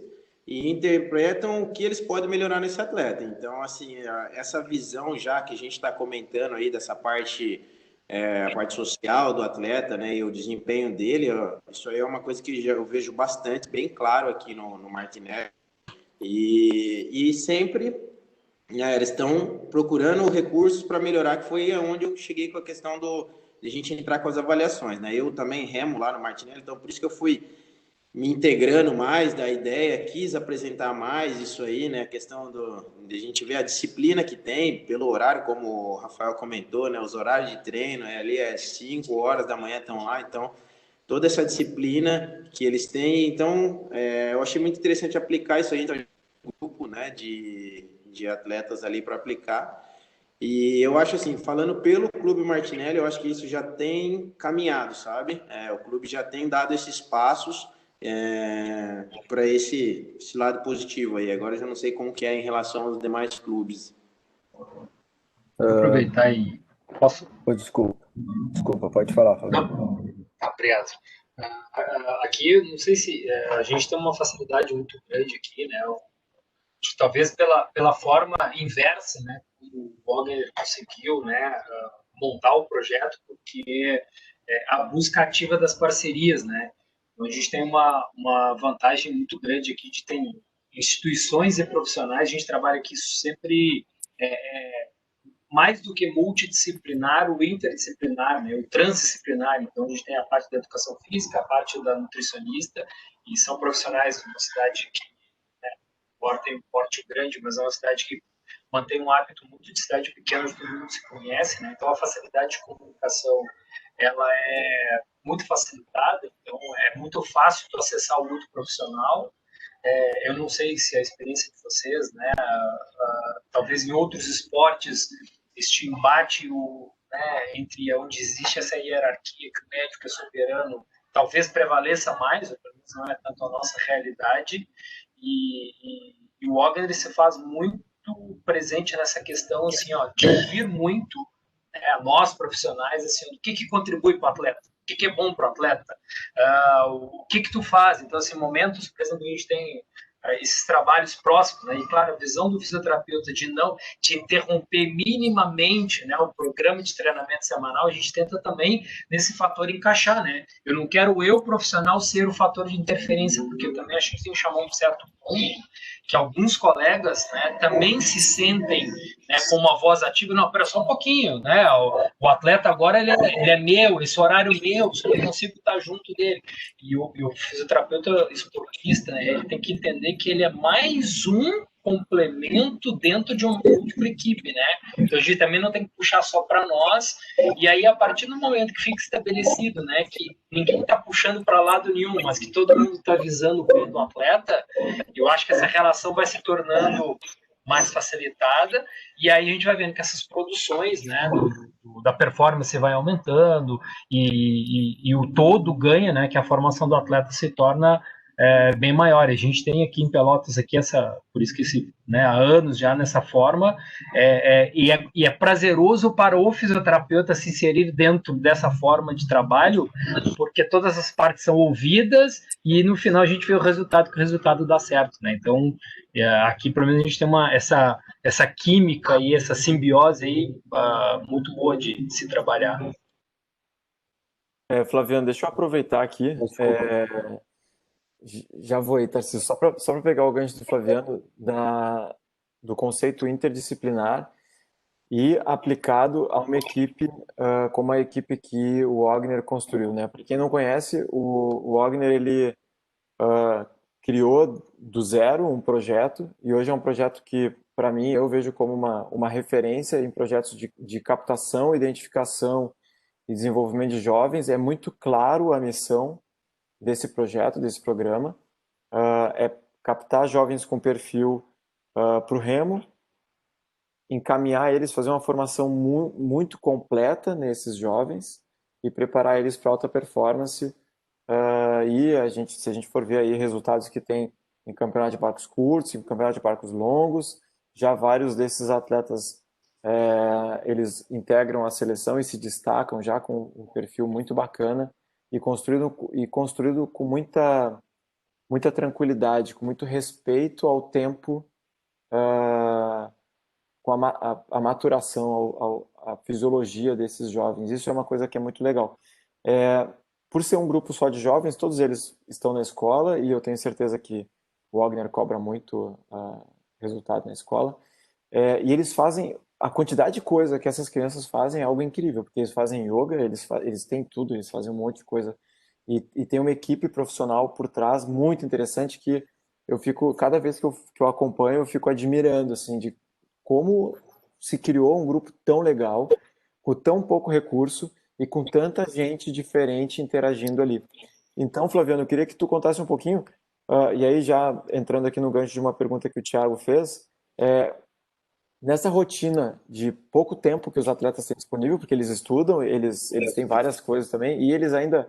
e interpretam o que eles podem melhorar nesse atleta. Então, assim, essa visão já que a gente está comentando aí dessa parte, a parte social do atleta, né, e o desempenho dele, isso aí é uma coisa que eu vejo bastante, bem claro aqui no Martinelli. E sempre, né, eles estão procurando recursos para melhorar, que foi onde eu cheguei com a questão de a gente entrar com as avaliações, né? Eu também remo lá no Martinelli, então por isso que eu fui me integrando mais da ideia, quis apresentar mais isso aí, né? A questão de a gente ver a disciplina que tem, pelo horário, como o Rafael comentou, né? Os horários de treino, ali 5 horas da manhã estão lá, então toda essa disciplina que eles têm, então eu achei muito interessante aplicar isso aí, então, grupo, né, de atletas ali para aplicar. E eu acho assim, falando pelo Clube Martinelli, eu acho que isso já tem caminhado, sabe? O clube já tem dado esses passos para esse lado positivo aí. Agora eu já não sei como que é em relação aos demais clubes. Vou aproveitar e posso. Desculpa, pode falar, Fábio. Não, tá, obrigado. Aqui, não sei se a gente tem uma facilidade muito grande aqui, né? Talvez pela forma inversa, né? Como o Wagner conseguiu, né? Montar o projeto, porque a busca ativa das parcerias, né? Então, a gente tem uma vantagem muito grande aqui de ter instituições e profissionais. A gente trabalha aqui sempre mais do que multidisciplinar, o interdisciplinar, né, o transdisciplinar. Então, a gente tem a parte da educação física, a parte da nutricionista, e são profissionais de uma cidade que, né, tem um porte grande, mas é uma cidade que mantém um hábito muito de cidade pequena, onde todo mundo se conhece, né? Então, a facilidade de comunicação, ela é muito facilitada, então é muito fácil de acessar o mundo profissional. Eu não sei se a experiência de vocês, né, talvez em outros esportes, este embate né, entre onde existe essa hierarquia que o médico é soberano, talvez prevaleça mais, ou pelo menos não é tanto a nossa realidade, e o Wagner se faz muito presente nessa questão, assim, ó, de ouvir muito, né, nós profissionais, assim, o que contribui para o atleta, o que é bom para o atleta, o que tu faz. Então, assim, momentos, por exemplo, a gente tem esses trabalhos próximos, né? E claro, a visão do fisioterapeuta de não de interromper minimamente, né, o programa de treinamento semanal, a gente tenta também nesse fator encaixar, né? Eu não quero eu profissional ser o fator de interferência, porque eu também acho que tem que chamar um certo ponto que alguns colegas, né, também se sentem, né, com uma voz ativa. Não, espera só um pouquinho, né? O atleta agora ele é meu, esse horário meu, só eu consigo estar junto dele. E o fisioterapeuta esportista, né, ele tem que entender que ele é mais um complemento dentro de uma múltipla equipe, né? Então a gente também não tem que puxar só para nós. E aí, a partir do momento que fica estabelecido, né, que ninguém está puxando para lado nenhum, mas que todo mundo está visando o bem do atleta, eu acho que essa relação vai se tornando mais facilitada, e aí a gente vai vendo que essas produções, né, da performance vai aumentando, e o todo ganha, né, que a formação do atleta se torna bem maior. A gente tem aqui em Pelotas, aqui por isso que né, há anos já nessa forma, e é prazeroso para o fisioterapeuta se inserir dentro dessa forma de trabalho, porque todas as partes são ouvidas, e no final a gente vê o resultado, que o resultado dá certo, né? Então, aqui pelo menos a gente tem essa química e essa simbiose aí muito boa de se trabalhar. Flaviano, deixa eu aproveitar aqui. Já vou aí, Tarcísio, só para pegar o gancho do Flaviano, do conceito interdisciplinar e aplicado a uma equipe como a equipe que o Wagner construiu, né? Para quem não conhece, o Wagner, ele criou do zero um projeto, e hoje é um projeto que, para mim, eu vejo como uma referência em projetos de captação, identificação e desenvolvimento de jovens. É muito claro a missão desse projeto, desse programa, é captar jovens com perfil para o remo, encaminhar eles, fazer uma formação muito completa nesses jovens e preparar eles para alta performance. E se a gente for ver aí resultados que tem em campeonato de barcos curtos, em campeonato de barcos longos, já vários desses atletas eles integram a seleção e se destacam já com um perfil muito bacana e construído com muita tranquilidade, com muito respeito ao tempo, com a maturação, a fisiologia desses jovens. Isso é uma coisa que é muito legal. Por ser um grupo só de jovens, todos eles estão na escola e eu tenho certeza que o Wagner cobra muito resultado na escola. E eles fazem a quantidade de coisa que essas crianças fazem é algo incrível, porque eles fazem yoga, eles têm tudo, eles fazem um monte de coisa e tem uma equipe profissional por trás muito interessante que eu fico, cada vez que eu acompanho, eu fico admirando assim de como se criou um grupo tão legal, com tão pouco recurso e com tanta gente diferente interagindo ali. Então, Flaviano, eu queria que tu contasse um pouquinho, e aí já entrando aqui no gancho de uma pergunta que o Thiago fez, nessa rotina de pouco tempo que os atletas têm disponível, porque eles estudam, eles têm várias coisas também, e eles ainda,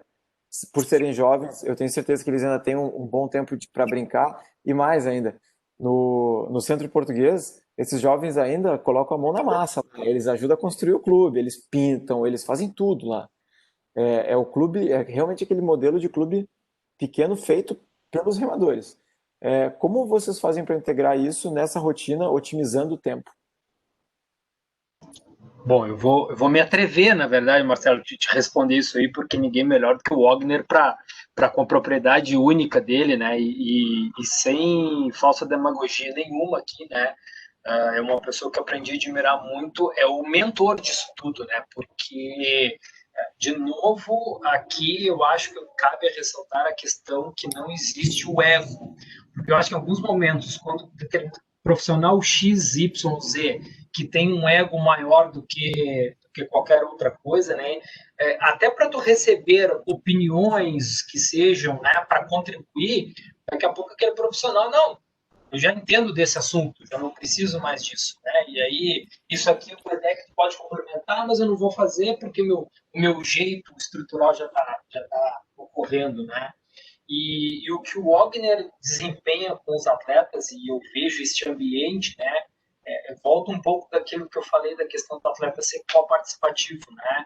por serem jovens, eu tenho certeza que eles ainda têm um bom tempo para brincar, e mais ainda, no Centro Português, esses jovens ainda colocam a mão na massa, eles ajudam a construir o clube, eles pintam, eles fazem tudo lá. O clube, é realmente aquele modelo de clube pequeno feito pelos remadores. Como vocês fazem para integrar isso nessa rotina, otimizando o tempo? Bom, eu vou me atrever, na verdade, Marcelo, te responder isso aí, porque ninguém melhor do que o Wagner com a propriedade única dele, né? E sem falsa demagogia nenhuma aqui, né? É uma pessoa que eu aprendi a admirar muito, é o mentor disso tudo, né? Porque, de novo, aqui eu acho que cabe ressaltar a questão que não existe o ego. Porque eu acho que em alguns momentos, quando profissional XYZ que tem um ego maior do que qualquer outra coisa, né? Até para tu receber opiniões que sejam, né, para contribuir, daqui a pouco aquele profissional, não, eu já entendo desse assunto, já não preciso mais disso, né? E aí, isso aqui o EDEC pode complementar, mas eu não vou fazer porque o meu jeito estrutural já tá ocorrendo, né? E o que o Wagner desempenha com os atletas, e eu vejo este ambiente, né? Volta um pouco daquilo que eu falei da questão do atleta ser co-participativo, né?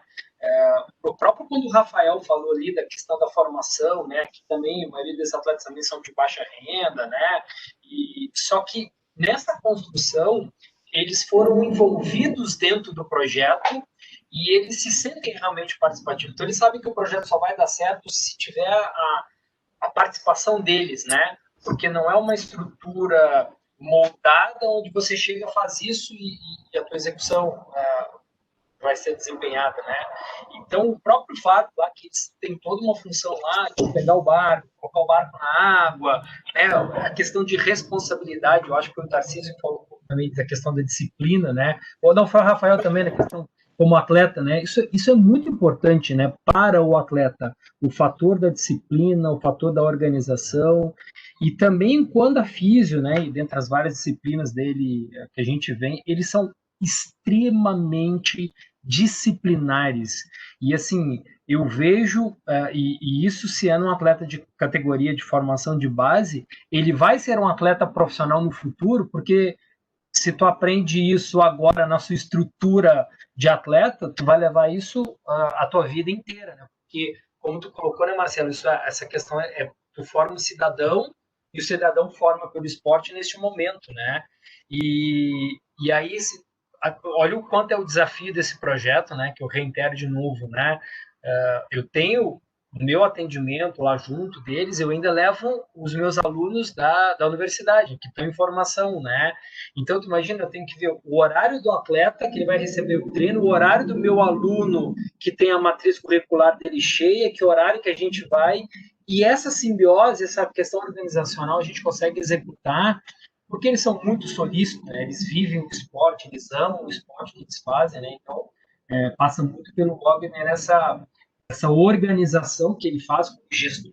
O próprio quando o Rafael falou ali da questão da formação, né? Que também a maioria desses atletas também são de baixa renda, né? Só que nessa construção eles foram envolvidos dentro do projeto e eles se sentem realmente participativos. Então eles sabem que o projeto só vai dar certo se tiver a participação deles, né? Porque não é uma estrutura moldada onde você chega, faz isso e a tua execução vai ser desempenhada, né? Então, o próprio fato lá que eles têm toda uma função lá de pegar o barco, colocar o barco na água, né? A questão de responsabilidade, eu acho que o Tarcísio falou também da questão da disciplina, né? Ou não, foi o Rafael também, na questão como atleta, né? Isso é muito importante, né? Para o atleta, o fator da disciplina, o fator da organização, e também quando a físio, né? E dentre as várias disciplinas dele que a gente vê, eles são extremamente disciplinares. E assim, eu vejo, e isso se é um atleta de categoria de formação de base, ele vai ser um atleta profissional no futuro, porque se tu aprende isso agora na sua estrutura de atleta, tu vai levar isso a tua vida inteira, né? Porque, como tu colocou, né, Marcelo, essa questão tu forma um cidadão e o cidadão forma pelo esporte neste momento, né? E aí, olha o quanto é o desafio desse projeto, né? Que eu reitero de novo, né? Eu tenho o meu atendimento lá junto deles, eu ainda levo os meus alunos da universidade, que estão em formação, né? Então, tu imagina, eu tenho que ver o horário do atleta, que ele vai receber o treino, o horário do meu aluno, que tem a matriz curricular dele cheia, que horário que a gente vai, e essa simbiose, essa questão organizacional, a gente consegue executar, porque eles são muito solícitos, né? Eles vivem o esporte, eles amam o esporte que eles fazem, né? Então, passa muito pelo Wagner essa organização que ele faz como gestor,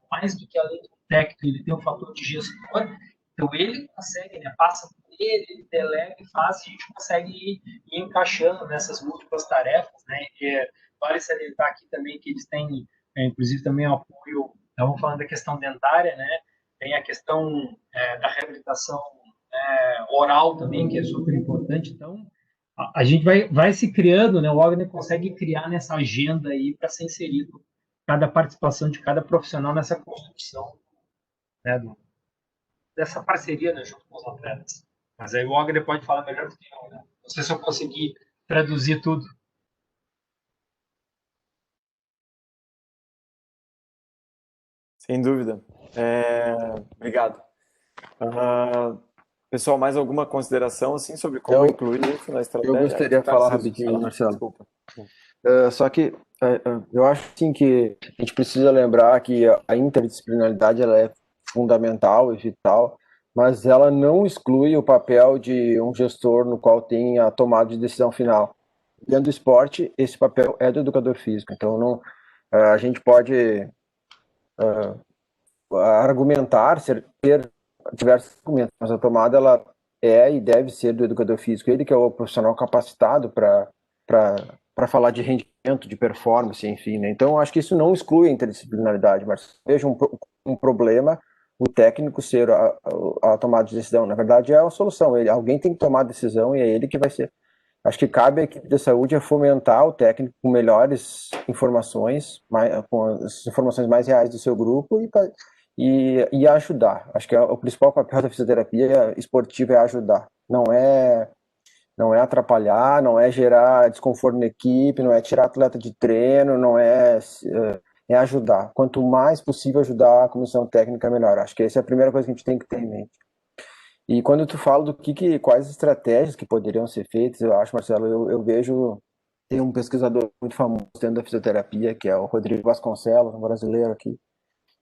mais do que além do técnico, ele tem um fator de gestor, então ele consegue, né, passa por ele delega e faz, e a gente consegue ir encaixando nessas múltiplas tarefas, né, e vale salientar aqui também que eles têm, inclusive também o apoio, estamos falando da questão dentária, né, tem a questão da reabilitação oral também, que é super importante, então a gente vai se criando, né? O Wagner consegue criar nessa agenda aí para ser inserido cada participação de cada profissional nessa construção, né? Dessa parceria, né, junto com os atletas. Mas aí o Wagner pode falar melhor do que eu, né? Não sei se eu consegui traduzir tudo. Sem dúvida. Obrigado. Pessoal, mais alguma consideração assim sobre como incluir isso na estratégia? Eu gostaria de falar rapidinho, Marcelo. Desculpa. Só que eu acho assim, que a gente precisa lembrar que a interdisciplinaridade ela é fundamental e vital, mas ela não exclui o papel de um gestor no qual tem a tomada de decisão final. Dentro do esporte, esse papel é do educador físico. Então, não, a gente pode argumentar, ter diversos argumentos, mas a tomada ela é e deve ser do educador físico. Ele que é o profissional capacitado para falar de rendimento, de performance, enfim, né? Então, acho que isso não exclui a interdisciplinaridade, mas vejo um problema o técnico ser a tomada de decisão. Na verdade, é a solução. Alguém tem que tomar a decisão e é ele que vai ser. Acho que cabe à equipe de saúde fomentar o técnico com melhores informações, com as informações mais reais do seu grupo e ajudar. Acho que o principal papel da fisioterapia esportiva é ajudar. Não é atrapalhar, não é gerar desconforto na equipe, não é tirar atleta de treino, não é ajudar. Quanto mais possível ajudar a comissão técnica, melhor. Acho que essa é a primeira coisa que a gente tem que ter em mente. E quando tu fala do quais estratégias que poderiam ser feitas, eu acho, Marcelo, eu vejo, tem um pesquisador muito famoso dentro da fisioterapia, que é o Rodrigo Vasconcelos, um brasileiro aqui,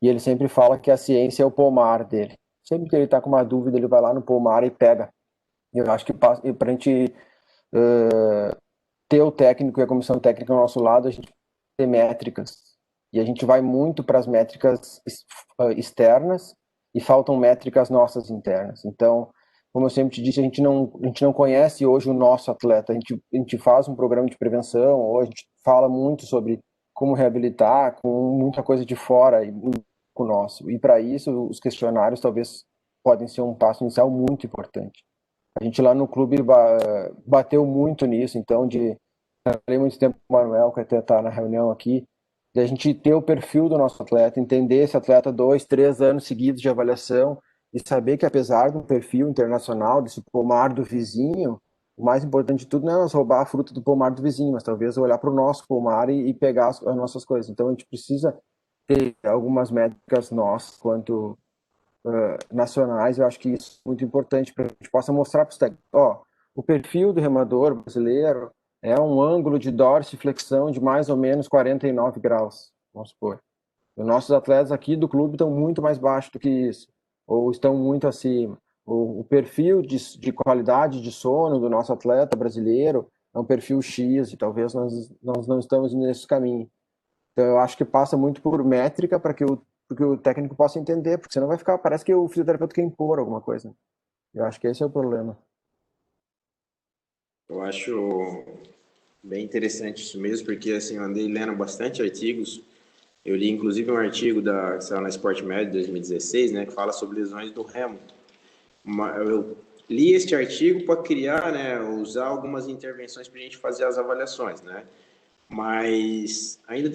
e ele sempre fala que a ciência é o pomar dele. Sempre que ele está com uma dúvida, ele vai lá no pomar e pega. E eu acho que para a gente ter o técnico e a comissão técnica ao nosso lado, a gente tem métricas. E a gente vai muito para as métricas externas e faltam métricas nossas internas. Então, como eu sempre te disse, a gente não conhece hoje o nosso atleta. A gente faz um programa de prevenção, hoje a gente fala muito sobre como reabilitar, com muita coisa de fora e com o nosso. E para isso, os questionários talvez podem ser um passo inicial muito importante. A gente lá no clube bateu muito nisso, então falei muito tempo com o Manuel, que até está na reunião aqui, de a gente ter o perfil do nosso atleta, entender esse atleta 2, 3 anos seguidos de avaliação e saber que apesar do perfil internacional, desse pomar do vizinho, o mais importante de tudo não é nós roubar a fruta do pomar do vizinho, mas talvez olhar para o nosso pomar e pegar as nossas coisas. Então a gente precisa ter algumas métricas nossas quanto nacionais. Eu acho que isso é muito importante para que a gente possa mostrar para os técnicos, o perfil do remador brasileiro é um ângulo de dorsiflexão de mais ou menos 49 graus, vamos supor. Os nossos atletas aqui do clube estão muito mais baixo do que isso, ou estão muito acima. O perfil de qualidade de sono do nosso atleta brasileiro é um perfil X, e talvez nós não estamos nesse caminho. Então, eu acho que passa muito por métrica para que o técnico possa entender, porque senão vai ficar, parece que o fisioterapeuta quer impor alguma coisa. Eu acho que esse é o problema. Eu acho bem interessante isso mesmo, porque assim, eu andei lendo bastante artigos. Eu li inclusive um artigo que saiu na Sport Med de 2016, né, que fala sobre lesões do remo. Eu li este artigo para criar, né, usar algumas intervenções para a gente fazer as avaliações, né? Mas ainda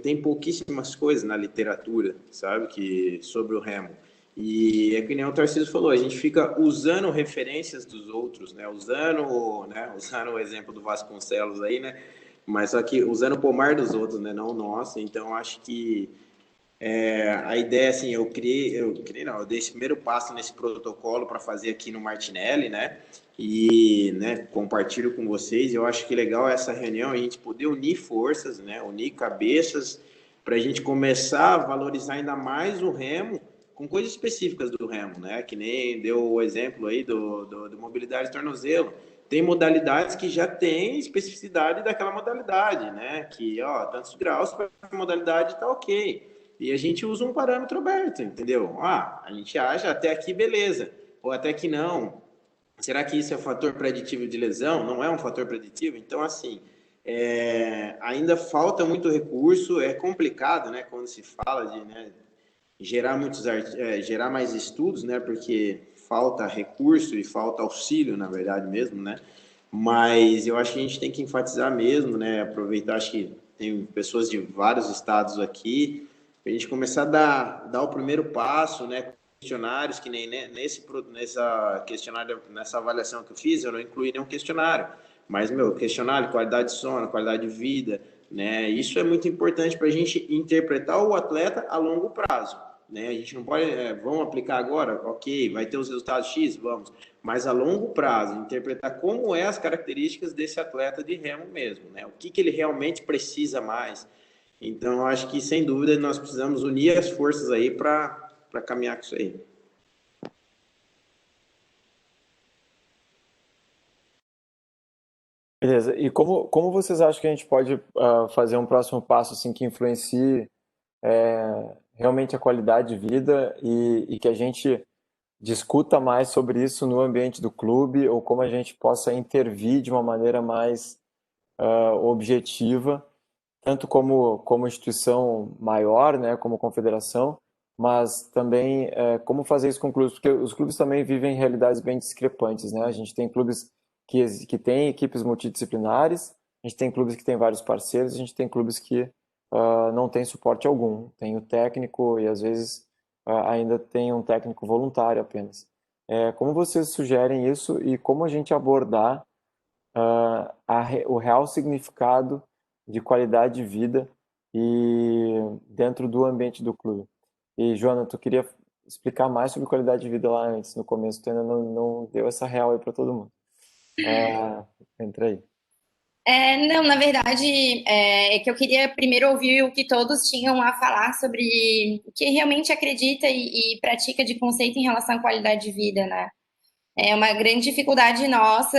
tem pouquíssimas coisas na literatura, sabe, sobre o remo. E é que nem o Tarcísio falou, a gente fica usando referências dos outros, né? Usando o exemplo do Vasconcelos aí, né? Mas só que usando o pomar dos outros, né? Não o nosso. Então, acho que a ideia, assim, eu dei esse primeiro passo nesse protocolo para fazer aqui no Martinelli, né? E, né, compartilho com vocês. Eu acho que legal essa reunião, a gente poder unir forças, né? Unir cabeças para a gente começar a valorizar ainda mais o remo com coisas específicas do remo, né? Que nem deu o exemplo aí do mobilidade de tornozelo. Tem modalidades que já tem especificidade daquela modalidade, né? Que, tantos graus para a modalidade tá ok. E a gente usa um parâmetro aberto, entendeu? A gente acha até aqui beleza, ou até que não. Será que isso é um fator preditivo de lesão? Não é um fator preditivo? Então, assim, ainda falta muito recurso, é complicado, né? Quando se fala de, né, gerar mais estudos, né? Porque falta recurso e falta auxílio, na verdade mesmo, né? mas eu acho que a gente tem que enfatizar mesmo, né? Aproveitar, acho que tem pessoas de vários estados aqui, para a gente começar a dar o primeiro passo, né? Questionários, que nem nessa questionário, nessa avaliação que eu fiz, eu não incluí nenhum questionário, mas, questionário, qualidade de sono, qualidade de vida, né? Isso é muito importante para a gente interpretar o atleta a longo prazo, né? A gente não pode, vamos aplicar agora, ok, vai ter os resultados X, vamos, mas a longo prazo, interpretar como é as características desse atleta de remo mesmo, né? O que ele realmente precisa mais. Então, eu acho que, sem dúvida, nós precisamos unir as forças aí para caminhar com isso aí. Beleza. E como vocês acham que a gente pode fazer um próximo passo assim que influencie realmente a qualidade de vida e que a gente discuta mais sobre isso no ambiente do clube, ou como a gente possa intervir de uma maneira mais objetiva, tanto como instituição maior, né, como confederação, mas também como fazer isso com clubes, porque os clubes também vivem realidades bem discrepantes, né? A gente tem clubes que têm equipes multidisciplinares, a gente tem clubes que têm vários parceiros, a gente tem clubes que não tem suporte algum, tem o técnico e às vezes ainda tem um técnico voluntário apenas. Como vocês sugerem isso e como a gente abordar o real significado de qualidade de vida e dentro do ambiente do clube? E, Joana, tu queria explicar mais sobre qualidade de vida lá antes, no começo, tu ainda não deu essa real aí para todo mundo. Entra aí. Não, na verdade, é que eu queria primeiro ouvir o que todos tinham a falar sobre o que realmente acredita e pratica de conceito em relação à qualidade de vida, né? É uma grande dificuldade nossa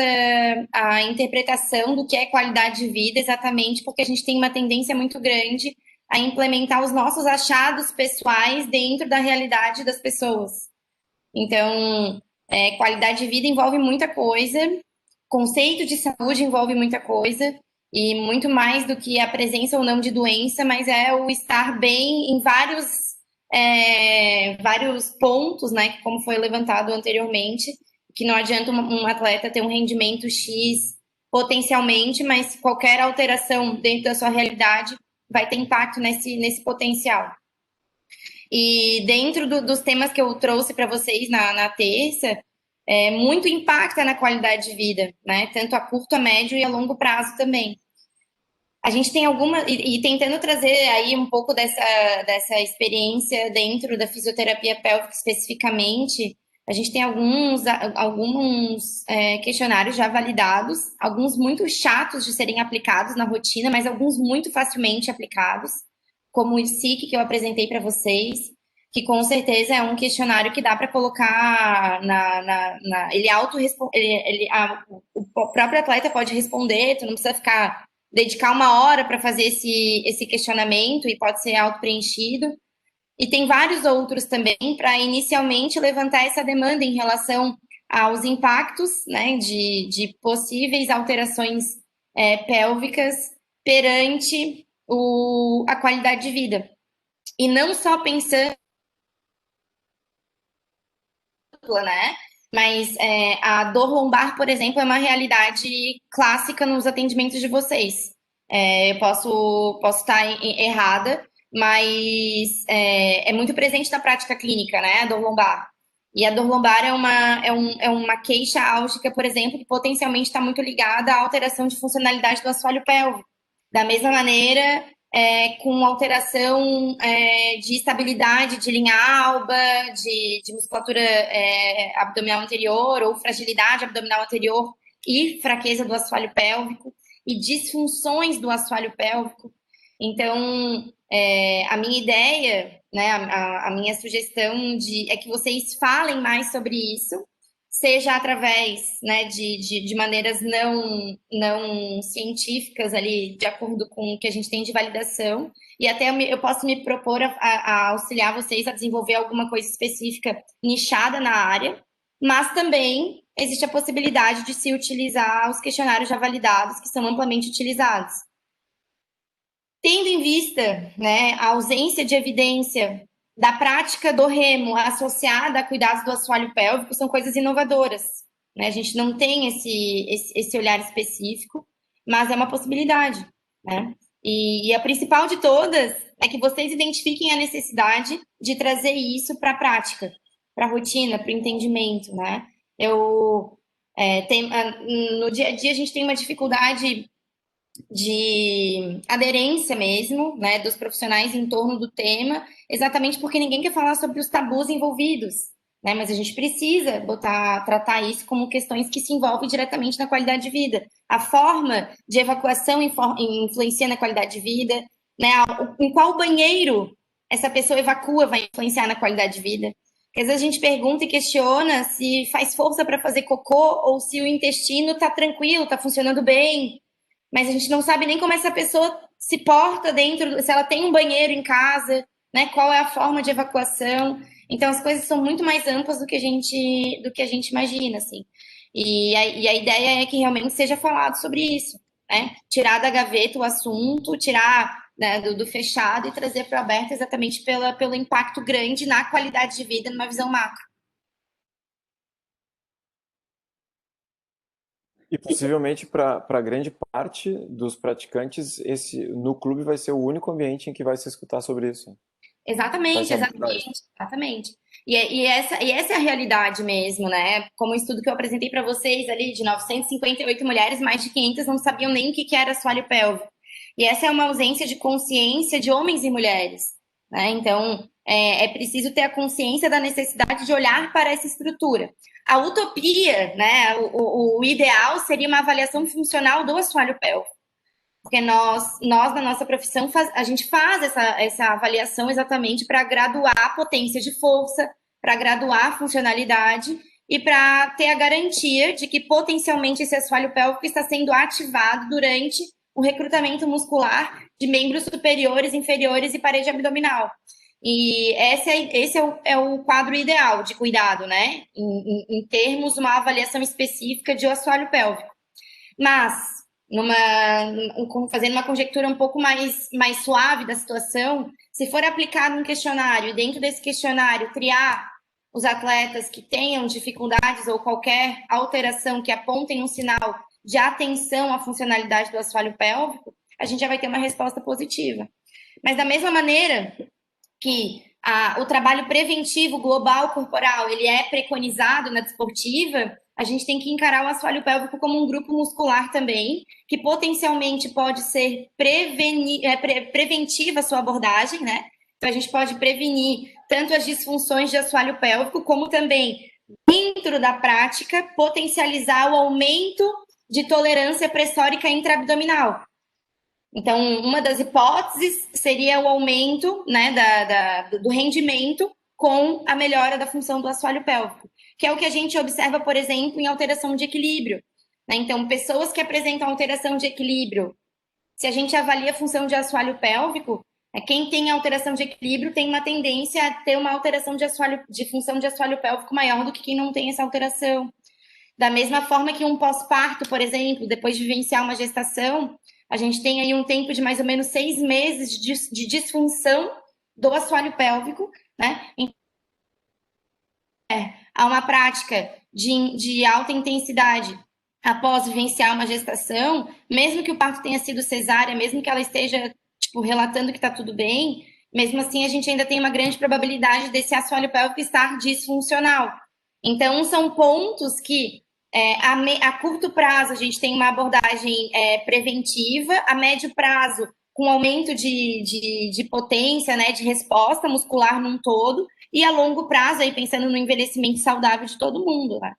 a interpretação do que é qualidade de vida, exatamente porque a gente tem uma tendência muito grande a implementar os nossos achados pessoais dentro da realidade das pessoas. Então, qualidade de vida envolve muita coisa, conceito de saúde envolve muita coisa, e muito mais do que a presença ou não de doença, mas é o estar bem em vários pontos, né, como foi levantado anteriormente, que não adianta um atleta ter um rendimento X potencialmente, mas qualquer alteração dentro da sua realidade vai ter impacto nesse potencial. E dentro dos temas que eu trouxe para vocês na terça, muito impacta na qualidade de vida, né? Tanto a curto, a médio e a longo prazo também. A gente tem e tentando trazer aí um pouco dessa experiência dentro da fisioterapia pélvica especificamente, a gente tem alguns questionários já validados, alguns muito chatos de serem aplicados na rotina, mas alguns muito facilmente aplicados, como o SIC que eu apresentei para vocês, que com certeza é um questionário que dá para colocar o próprio atleta pode responder, tu não precisa dedicar uma hora para fazer esse questionamento e pode ser auto-preenchido. E tem vários outros também para inicialmente levantar essa demanda em relação aos impactos, né, de possíveis alterações pélvicas perante a qualidade de vida. E não só pensando, né? Mas a dor lombar, por exemplo, é uma realidade clássica nos atendimentos de vocês. Eu posso estar errada, mas é muito presente na prática clínica, né? A dor lombar. E a dor lombar é uma queixa álgica, por exemplo, que potencialmente está muito ligada à alteração de funcionalidade do assoalho pélvico. Da mesma maneira, com alteração de estabilidade de linha alba, de musculatura abdominal anterior, ou fragilidade abdominal anterior e fraqueza do assoalho pélvico, e disfunções do assoalho pélvico. Então, a minha ideia, né, a minha sugestão é que vocês falem mais sobre isso, seja através, né, de maneiras não científicas ali, de acordo com o que a gente tem de validação, e até eu posso me propor a auxiliar vocês a desenvolver alguma coisa específica nichada na área, mas também existe a possibilidade de se utilizar os questionários já validados, que são amplamente utilizados. Tendo em vista, né, a ausência de evidência da prática do remo associada a cuidados do assoalho pélvico, são coisas inovadoras. né? A gente não tem esse olhar específico, mas é uma possibilidade, né? E a principal de todas é que vocês identifiquem a necessidade de trazer isso para a prática, para a rotina, para o entendimento, né? No dia a dia a gente tem uma dificuldade de aderência mesmo, né, dos profissionais em torno do tema, exatamente porque ninguém quer falar sobre os tabus envolvidos, né? Mas a gente precisa tratar isso como questões que se envolvem diretamente na qualidade de vida. A forma de evacuação influencia na qualidade de vida, né? Em qual banheiro essa pessoa evacua vai influenciar na qualidade de vida. Porque às vezes a gente pergunta e questiona se faz força para fazer cocô ou se o intestino está tranquilo, está funcionando bem, mas a gente não sabe nem como essa pessoa se porta dentro, se ela tem um banheiro em casa, né? Qual é a forma de evacuação. Então as coisas são muito mais amplas do que a gente imagina, assim. E a ideia é que realmente seja falado sobre isso, né? Tirar da gaveta o assunto, tirar, né, do fechado e trazer para o aberto exatamente pelo impacto grande na qualidade de vida numa visão macro. E possivelmente para grande parte dos praticantes, no clube vai ser o único ambiente em que vai se escutar sobre isso. Exatamente. E essa é a realidade mesmo, né? Como o estudo que eu apresentei para vocês ali, de 958 mulheres, mais de 500 não sabiam nem o que era assoalho pélvico. E essa é uma ausência de consciência de homens e mulheres, né? Então, é preciso ter a consciência da necessidade de olhar para essa estrutura. A utopia, né? O ideal seria uma avaliação funcional do assoalho pélvico. Porque nós na nossa profissão, a gente faz essa avaliação exatamente para graduar a potência de força, para graduar a funcionalidade e para ter a garantia de que potencialmente esse assoalho pélvico está sendo ativado durante o recrutamento muscular de membros superiores, inferiores e parede abdominal. E esse é o quadro ideal de cuidado, né? Em termos, uma avaliação específica de assoalho pélvico. Mas, fazendo uma conjectura um pouco mais suave da situação, se for aplicado um questionário e dentro desse questionário triar os atletas que tenham dificuldades ou qualquer alteração que apontem um sinal de atenção à funcionalidade do assoalho pélvico, a gente já vai ter uma resposta positiva. Mas da mesma maneira que o trabalho preventivo global corporal ele é preconizado na desportiva, a gente tem que encarar o assoalho pélvico como um grupo muscular também, que potencialmente pode ser preventiva a sua abordagem, né? Então, a gente pode prevenir tanto as disfunções de assoalho pélvico, como também, dentro da prática, potencializar o aumento de tolerância pressórica intraabdominal. Então, uma das hipóteses seria o aumento, né, do rendimento com a melhora da função do assoalho pélvico, que é o que a gente observa, por exemplo, em alteração de equilíbrio, né? Então, pessoas que apresentam alteração de equilíbrio, se a gente avalia a função de assoalho pélvico, quem tem alteração de equilíbrio tem uma tendência a ter uma alteração de função de assoalho pélvico maior do que quem não tem essa alteração. Da mesma forma que um pós-parto, por exemplo, depois de vivenciar uma gestação, a gente tem aí um tempo de mais ou menos 6 meses de disfunção do assoalho pélvico, né? Há uma prática de alta intensidade após vivenciar uma gestação, mesmo que o parto tenha sido cesárea, mesmo que ela esteja relatando que está tudo bem, mesmo assim a gente ainda tem uma grande probabilidade desse assoalho pélvico estar disfuncional. Então, são pontos que a curto prazo a gente tem uma abordagem preventiva, a médio prazo com aumento de potência, né, de resposta muscular num todo, e a longo prazo, aí pensando no envelhecimento saudável de todo mundo, né,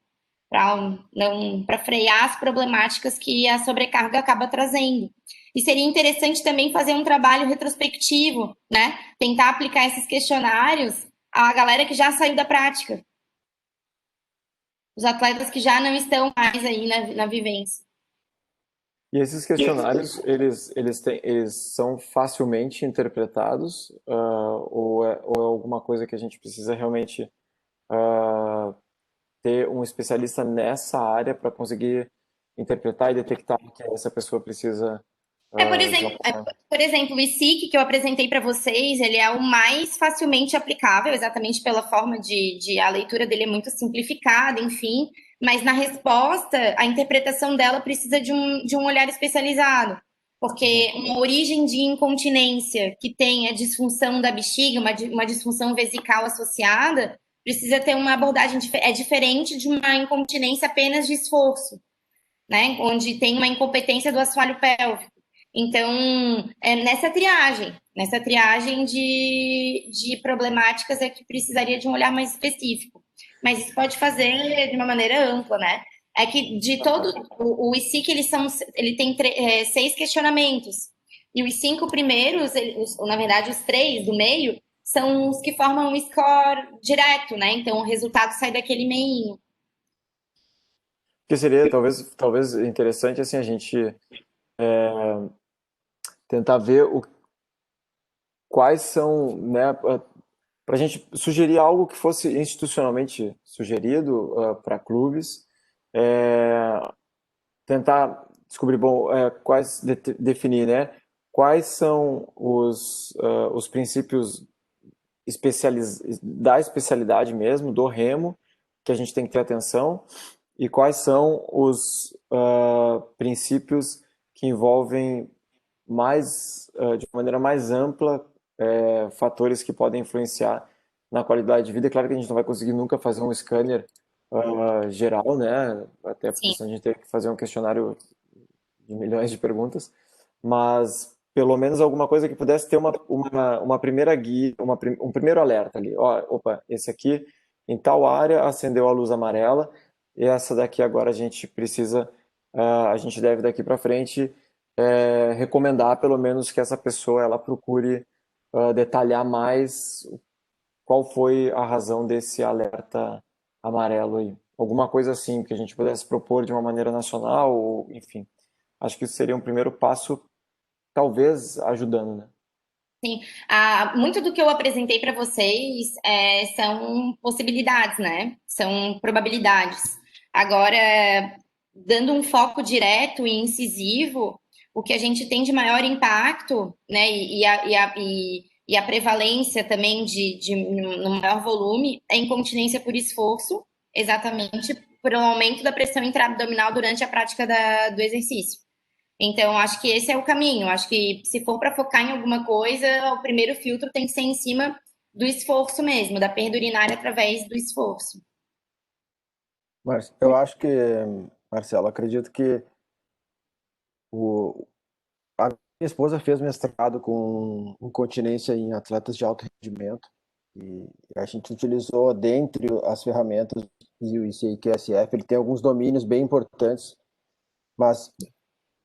para frear as problemáticas que a sobrecarga acaba trazendo. E seria interessante também fazer um trabalho retrospectivo, né, tentar aplicar esses questionários à galera que já saiu da prática, os atletas que já não estão mais aí na vivência. E esses questionários, eles são facilmente interpretados ou é alguma coisa que a gente precisa realmente ter um especialista nessa área para conseguir interpretar e detectar que essa pessoa precisa... Por exemplo, o ISIC que eu apresentei para vocês, ele é o mais facilmente aplicável, exatamente pela forma a leitura dele é muito simplificada, enfim, mas na resposta, a interpretação dela precisa de um olhar especializado, porque uma origem de incontinência que tem a disfunção da bexiga, uma disfunção vesical associada, precisa ter uma abordagem diferente de uma incontinência apenas de esforço, né? Onde tem uma incompetência do assoalho pélvico. Então, é nessa triagem de problemáticas é que precisaria de um olhar mais específico. Mas isso pode fazer de uma maneira ampla, né? É que de todo o ICIC, ele tem 6 questionamentos. E os 5 primeiros, na verdade, os 3 do meio, são os que formam um score direto, né? Então, o resultado sai daquele meinho. Que seria talvez interessante assim a gente tentar ver quais são, né, para a gente sugerir algo que fosse institucionalmente sugerido para clubes, tentar descobrir, bom, definir, né, quais são os princípios da especialidade mesmo, do remo, que a gente tem que ter atenção, e quais são os princípios que envolvem de maneira mais ampla, fatores que podem influenciar na qualidade de vida. É claro que a gente não vai conseguir nunca fazer um scanner geral, né? Até porque senão a gente teria que fazer um questionário de milhões de perguntas, mas pelo menos alguma coisa que pudesse ter uma primeira guia, um primeiro alerta ali. Opa, esse aqui em tal área acendeu a luz amarela, e essa daqui agora a gente deve daqui para frente recomendar pelo menos que essa pessoa ela procure detalhar mais qual foi a razão desse alerta amarelo aí. Alguma coisa assim que a gente pudesse propor de uma maneira nacional, ou, enfim. Acho que isso seria um primeiro passo, talvez ajudando, né? Sim, muito do que eu apresentei para vocês são possibilidades, né? São probabilidades. Agora, dando um foco direto e incisivo, o que a gente tem de maior impacto, né? E a prevalência também no maior volume é incontinência por esforço, exatamente por um aumento da pressão intraabdominal durante a prática do exercício. Então, acho que esse é o caminho. Acho que se for para focar em alguma coisa, o primeiro filtro tem que ser em cima do esforço mesmo, da perda urinária através do esforço. Mas eu acho que, Marcelo, acredito que a minha esposa fez mestrado com incontinência em atletas de alto rendimento, e a gente utilizou, dentre as ferramentas e o ICIQSF, ele tem alguns domínios bem importantes, mas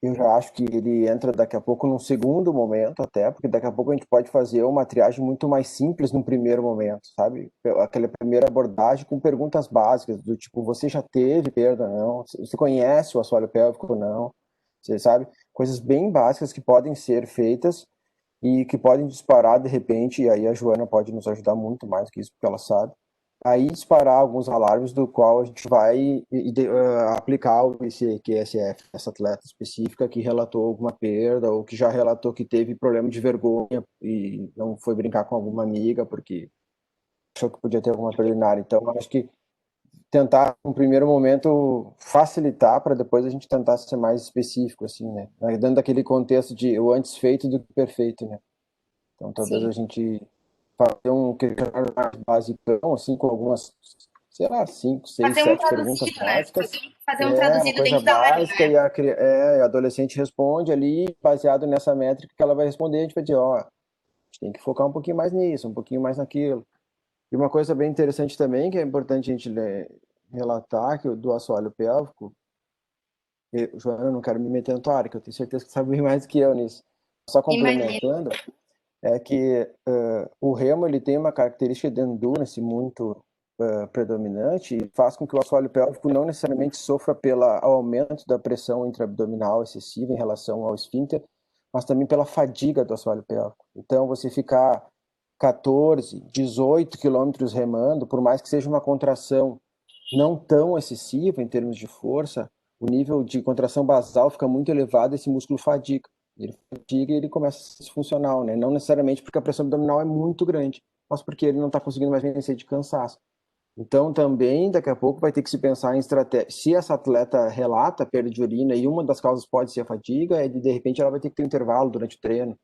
eu já acho que ele entra daqui a pouco num segundo momento até, porque daqui a pouco a gente pode fazer uma triagem muito mais simples no primeiro momento, sabe? Aquela primeira abordagem com perguntas básicas, do tipo, você já teve perda ou não? Você conhece o assoalho pélvico ou não? Você sabe? Coisas bem básicas que podem ser feitas e que podem disparar de repente, e aí a Joana pode nos ajudar muito mais que isso, porque ela sabe, aí disparar alguns alarmes do qual a gente vai aplicar esse QSF, essa atleta específica que relatou alguma perda ou que já relatou que teve problema de vergonha e não foi brincar com alguma amiga porque achou que podia ter alguma perda urinária. Então, eu acho que tentar, no primeiro momento, facilitar para depois a gente tentar ser mais específico, assim, né? Dando aquele contexto de o antes feito do que perfeito, né? Então, talvez a gente fazer um questionário mais basicão, assim, com algumas, sei lá, 5, 6, 7 perguntas básicas. Fazer um traduzido uma coisa dentro da web, básica, né? e a adolescente responde ali, baseado nessa métrica que ela vai responder, a gente vai dizer, a gente tem que focar um pouquinho mais nisso, um pouquinho mais naquilo. E uma coisa bem interessante também, que é importante a gente relatar, que do assoalho pélvico, Joana, eu não quero me meter na tua área, que eu tenho certeza que sabe bem mais que eu nisso. Só complementando, é que o remo ele tem uma característica de endurance muito predominante e faz com que o assoalho pélvico não necessariamente sofra pelo aumento da pressão intraabdominal excessiva em relação ao esfíncter, mas também pela fadiga do assoalho pélvico. Então, você ficar 14, 18 quilômetros remando, por mais que seja uma contração não tão excessiva em termos de força, o nível de contração basal fica muito elevado e esse músculo fadiga. Ele fadiga e ele começa a ser disfuncional, né? Não necessariamente porque a pressão abdominal é muito grande, mas porque ele não está conseguindo mais vencer de cansaço. Então, também, daqui a pouco, vai ter que se pensar em estratégia. Se essa atleta relata perda de urina e uma das causas pode ser a fadiga, de repente ela vai ter que ter um intervalo durante o treino.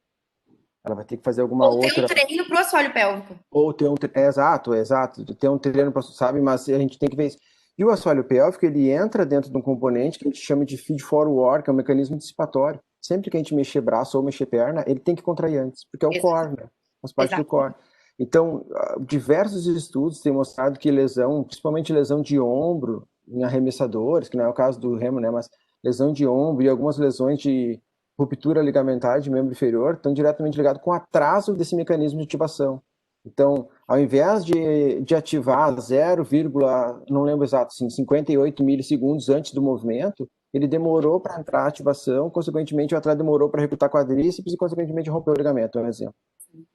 Ela vai ter que fazer alguma Ou ter outra... um treino pro assoalho pélvico. Ou ter um... Exato. Ter um treino, sabe? Mas a gente tem que ver isso. E o assoalho pélvico, ele entra dentro de um componente que a gente chama de feed forward, que é um mecanismo dissipatório. Sempre que a gente mexer braço ou mexer perna, ele tem que contrair antes, porque é o core, né? Faz parte do core. Então, diversos estudos têm mostrado que lesão, principalmente lesão de ombro em arremessadores, que não é o caso do remo, né, mas lesão de ombro e algumas lesões de ruptura ligamentar de membro inferior estão diretamente ligados com o atraso desse mecanismo de ativação. Então, ao invés de ativar 0, não lembro exato, assim, 58 milissegundos antes do movimento, ele demorou para entrar a ativação, consequentemente o atleta demorou para recrutar quadríceps e consequentemente rompeu o ligamento, é um exemplo.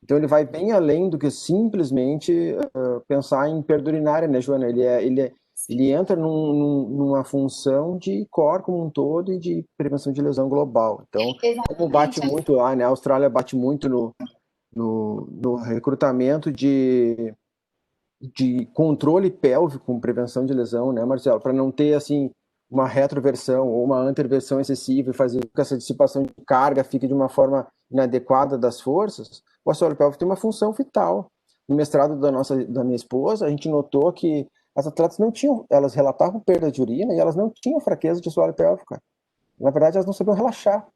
Então ele vai bem além do que simplesmente pensar em perda urinária, né, Joana? Ele entra numa função de core como um todo e de prevenção de lesão global. Então, como bate muito lá, né? A Austrália bate muito no recrutamento de controle pélvico com prevenção de lesão, né, Marcelo? Para não ter, assim, uma retroversão ou uma anterversão excessiva e fazer com que essa dissipação de carga fique de uma forma inadequada das forças, o assoalho pélvico tem uma função vital. No mestrado da minha esposa, a gente notou que as atletas não tinham, elas relatavam perda de urina e elas não tinham fraqueza de assoalho pélvico. Na verdade, elas não sabiam relaxar.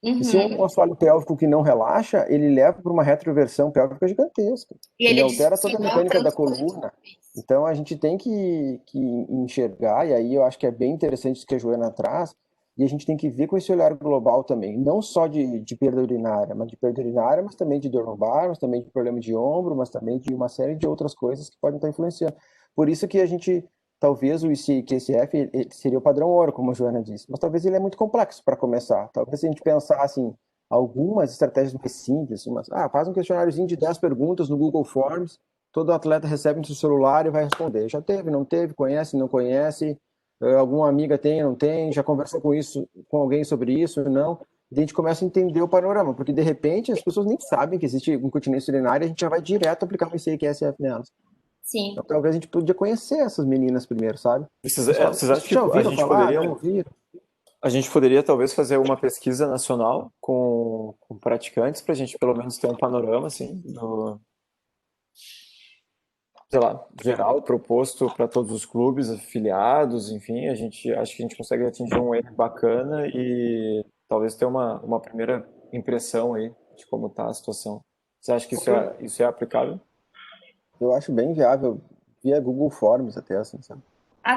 E se um assoalho pélvico que não relaxa, ele leva para uma retroversão pélvica gigantesca. E ele altera toda a mecânica da coluna. Então, a gente tem que enxergar, e aí eu acho que é bem interessante isso que a Joana traz, e a gente tem que ver com esse olhar global também, não só de perda urinária, mas também de dor lombar, mas também de problema de ombro, mas também de uma série de outras coisas que podem estar influenciando. Por isso que a gente, talvez o ICQSF seria o padrão ouro, como a Joana disse, mas talvez ele é muito complexo para começar. Talvez se a gente pensar assim, algumas estratégias mais simples, faz um questionáriozinho de 10 perguntas no Google Forms, todo atleta recebe no seu celular e vai responder. Já teve, não teve, conhece, não conhece, alguma amiga tem, não tem, já conversou com alguém sobre isso, não. E a gente começa a entender o panorama, porque de repente as pessoas nem sabem que existe incontinência urinária, a gente já vai direto aplicar o ICQSF nelas. Sim. Então, talvez a gente podia conhecer essas meninas primeiro, sabe? Vocês acham que a gente poderia... A gente poderia talvez fazer uma pesquisa nacional com praticantes para a gente pelo menos ter um panorama assim sei lá, geral, proposto para todos os clubes afiliados, enfim, acho que a gente consegue atingir um erro bacana e talvez ter uma primeira impressão aí de como está a situação. Você acha que isso é aplicável? Eu acho bem viável, via Google Forms até, assim, sabe?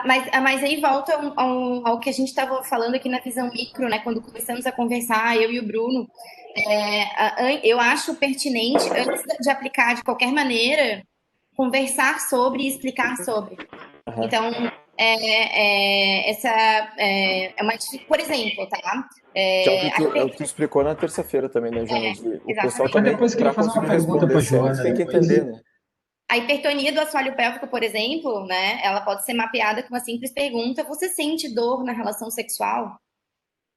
Mas aí volta ao que a gente estava falando aqui na visão micro, né? Quando começamos a conversar, eu e o Bruno, eu acho pertinente, antes de aplicar de qualquer maneira, conversar sobre e explicar sobre. Uhum. Então, essa é uma... Por exemplo, tá? É o que tu explicou na terça-feira também, né, Joana? O pessoal também, depois queria fazer uma pergunta para a Joana. Tem que entender, né? A hipertonia do assoalho pélvico, por exemplo, né, ela pode ser mapeada com uma simples pergunta: você sente dor na relação sexual?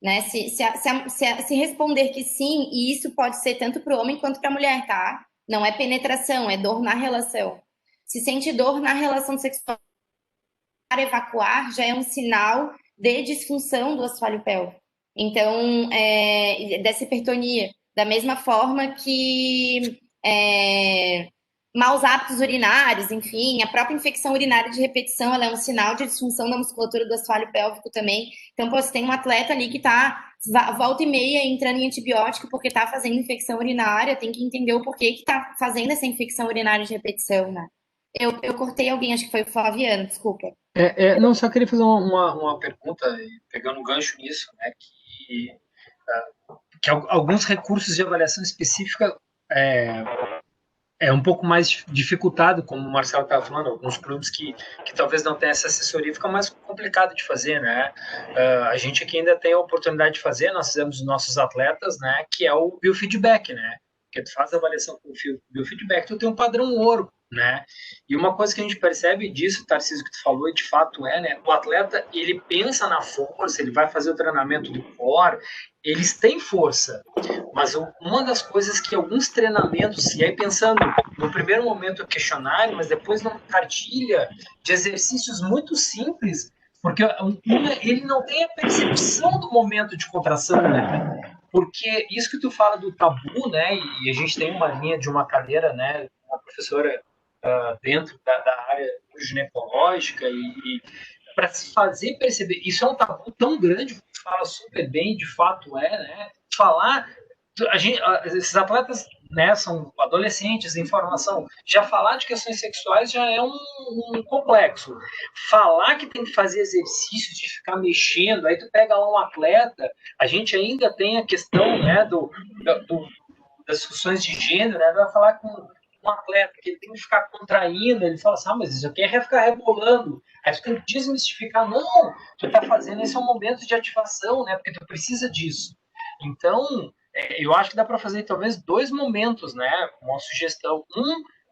Né? Se responder que sim, e isso pode ser tanto para o homem quanto para a mulher, tá? Não é penetração, é dor na relação. Se sente dor na relação sexual, para evacuar já é um sinal de disfunção do assoalho pélvico. Então, dessa hipertonia. Da mesma forma que maus hábitos urinários, enfim, a própria infecção urinária de repetição, ela é um sinal de disfunção da musculatura do assoalho pélvico também. Então, você tem um atleta ali que está volta e meia entrando em antibiótico porque está fazendo infecção urinária, tem que entender o porquê que está fazendo essa infecção urinária de repetição, né? Eu cortei alguém, acho que foi o Flaviano, desculpa. Não, só queria fazer uma pergunta, pegando um gancho nisso, né, que alguns recursos de avaliação específica é um pouco mais dificultado, como o Marcelo estava falando, alguns clubes que talvez não tenham essa assessoria, fica mais complicado de fazer, né? A gente aqui ainda tem a oportunidade de fazer, nós fizemos os nossos atletas, né, que é o biofeedback, né? Porque tu faz a avaliação com o biofeedback, tu tem um padrão ouro, né? E uma coisa que a gente percebe disso, Tarcísio, que tu falou, e de fato né? O atleta, ele pensa na força, ele vai fazer o treinamento do core, eles têm força, mas uma das coisas que alguns treinamentos, e aí pensando no primeiro momento é questionário, mas depois numa cartilha de exercícios muito simples, porque ele não tem a percepção do momento de contração, né? Porque isso que tu fala do tabu, né? E a gente tem uma linha de uma cadeira, né? Uma professora dentro da área ginecológica e para se fazer perceber, isso é um tabu tão grande, que fala super bem, de fato né? Falar, esses atletas né, são adolescentes em formação, já falar de questões sexuais já é um complexo. Falar que tem que fazer exercícios de ficar mexendo, aí tu pega lá um atleta, a gente ainda tem a questão né, das discussões de gênero, né? Vai falar com um atleta que ele tem que ficar contraindo, ele fala assim, mas isso aqui é ficar rebolando. Aí tu tem que desmistificar, não, tu tá fazendo, esse é um momento de ativação, né? Porque tu precisa disso. Então, eu acho que dá para fazer talvez 2 momentos, né? Uma sugestão,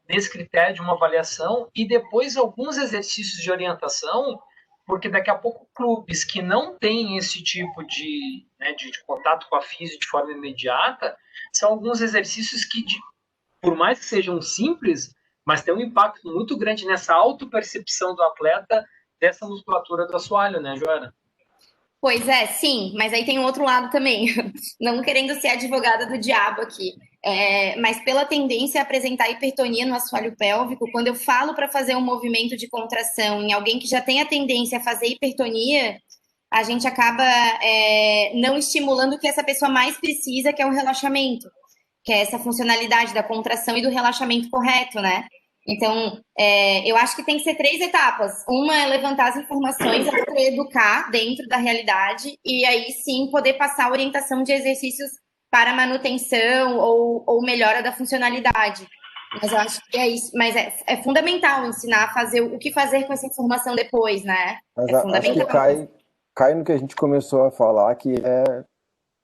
nesse critério de uma avaliação e depois alguns exercícios de orientação, porque daqui a pouco clubes que não têm esse tipo né, de contato com a física de forma imediata, são alguns exercícios que, por mais que sejam simples, mas tem um impacto muito grande nessa autopercepção do atleta dessa musculatura do assoalho, né, Joana? Pois é, sim, mas aí tem um outro lado também. Não querendo ser advogada do diabo aqui, mas pela tendência a apresentar hipertonia no assoalho pélvico, quando eu falo para fazer um movimento de contração em alguém que já tem a tendência a fazer hipertonia, a gente acaba não estimulando o que essa pessoa mais precisa, que é o relaxamento, que é essa funcionalidade da contração e do relaxamento correto, né? Então, eu acho que tem que ser 3 etapas. Uma é levantar as informações, a outra é educar dentro da realidade, e aí sim poder passar a orientação de exercícios para manutenção ou melhora da funcionalidade. Mas eu acho que é isso. Mas é fundamental ensinar a fazer o que fazer com essa informação depois, né? Mas É acho que fundamental. cai no que a gente começou a falar, que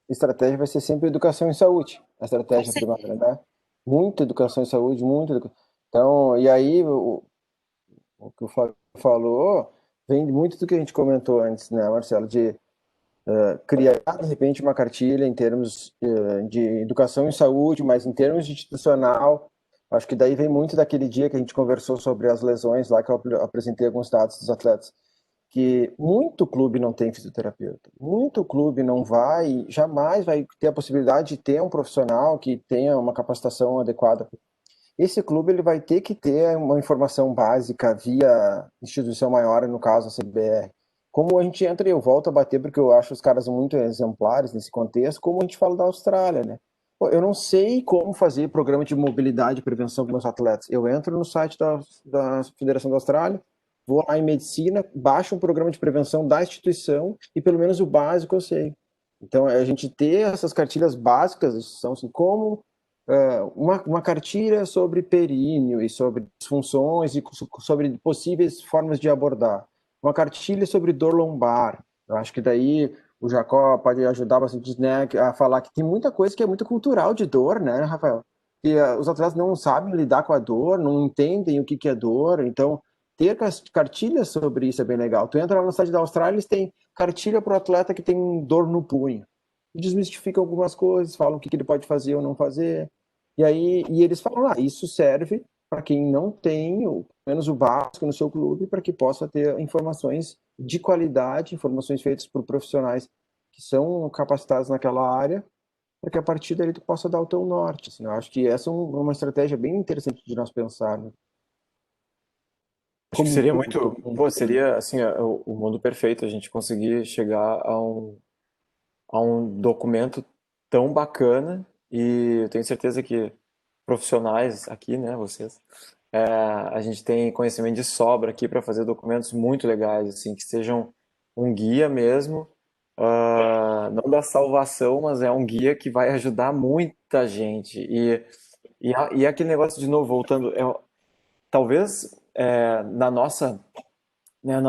estratégia vai ser sempre educação em saúde, a estratégia primária, né? Muita educação em saúde, Então, e aí, o que o Fábio falou vem muito do que a gente comentou antes, né, Marcelo, de criar, de repente, uma cartilha em termos de educação em saúde, mas em termos de institucional. Acho que daí vem muito daquele dia que a gente conversou sobre as lesões, lá que eu apresentei alguns dados dos atletas, que muito clube não tem fisioterapeuta, muito clube não jamais vai ter a possibilidade de ter um profissional que tenha uma capacitação adequada. Esse clube ele vai ter que ter uma informação básica via instituição maior, no caso a CBR. Como a gente entra, e eu volto a bater porque eu acho os caras muito exemplares nesse contexto, como a gente fala da Austrália, né? Pô, eu não sei como fazer programa de mobilidade e prevenção com meus atletas. Eu entro no site da Federação da Austrália, vou lá em medicina, baixo um programa de prevenção da instituição e pelo menos o básico eu sei. Então, a gente ter essas cartilhas básicas, são assim, como uma cartilha sobre períneo e sobre disfunções e sobre possíveis formas de abordar. Uma cartilha sobre dor lombar. Eu acho que daí o Jacó pode ajudar bastante, né, a falar que tem muita coisa que é muito cultural de dor, né, Rafael? Que os atletas não sabem lidar com a dor, não entendem o que é dor, então ter cartilhas sobre isso é bem legal. Tu entra lá no site da Austrália, eles têm cartilha para o atleta que tem dor no punho. Desmistificam algumas coisas, falam o que ele pode fazer ou não fazer. E eles falam, isso serve para quem não tem, pelo menos o básico no seu clube, para que possa ter informações de qualidade, informações feitas por profissionais que são capacitados naquela área, para que a partir dali tu possa dar o teu norte. Assim, eu acho que essa é uma estratégia bem interessante de nós pensar, né? Acho que seria muito, seria assim, o mundo perfeito, a gente conseguir chegar a um documento tão bacana, e eu tenho certeza que profissionais aqui, né, vocês, a gente tem conhecimento de sobra aqui para fazer documentos muito legais, assim, que sejam um guia mesmo, não da salvação, mas é um guia que vai ajudar muita gente. E aquele negócio, de novo, voltando, talvez na nossa, né,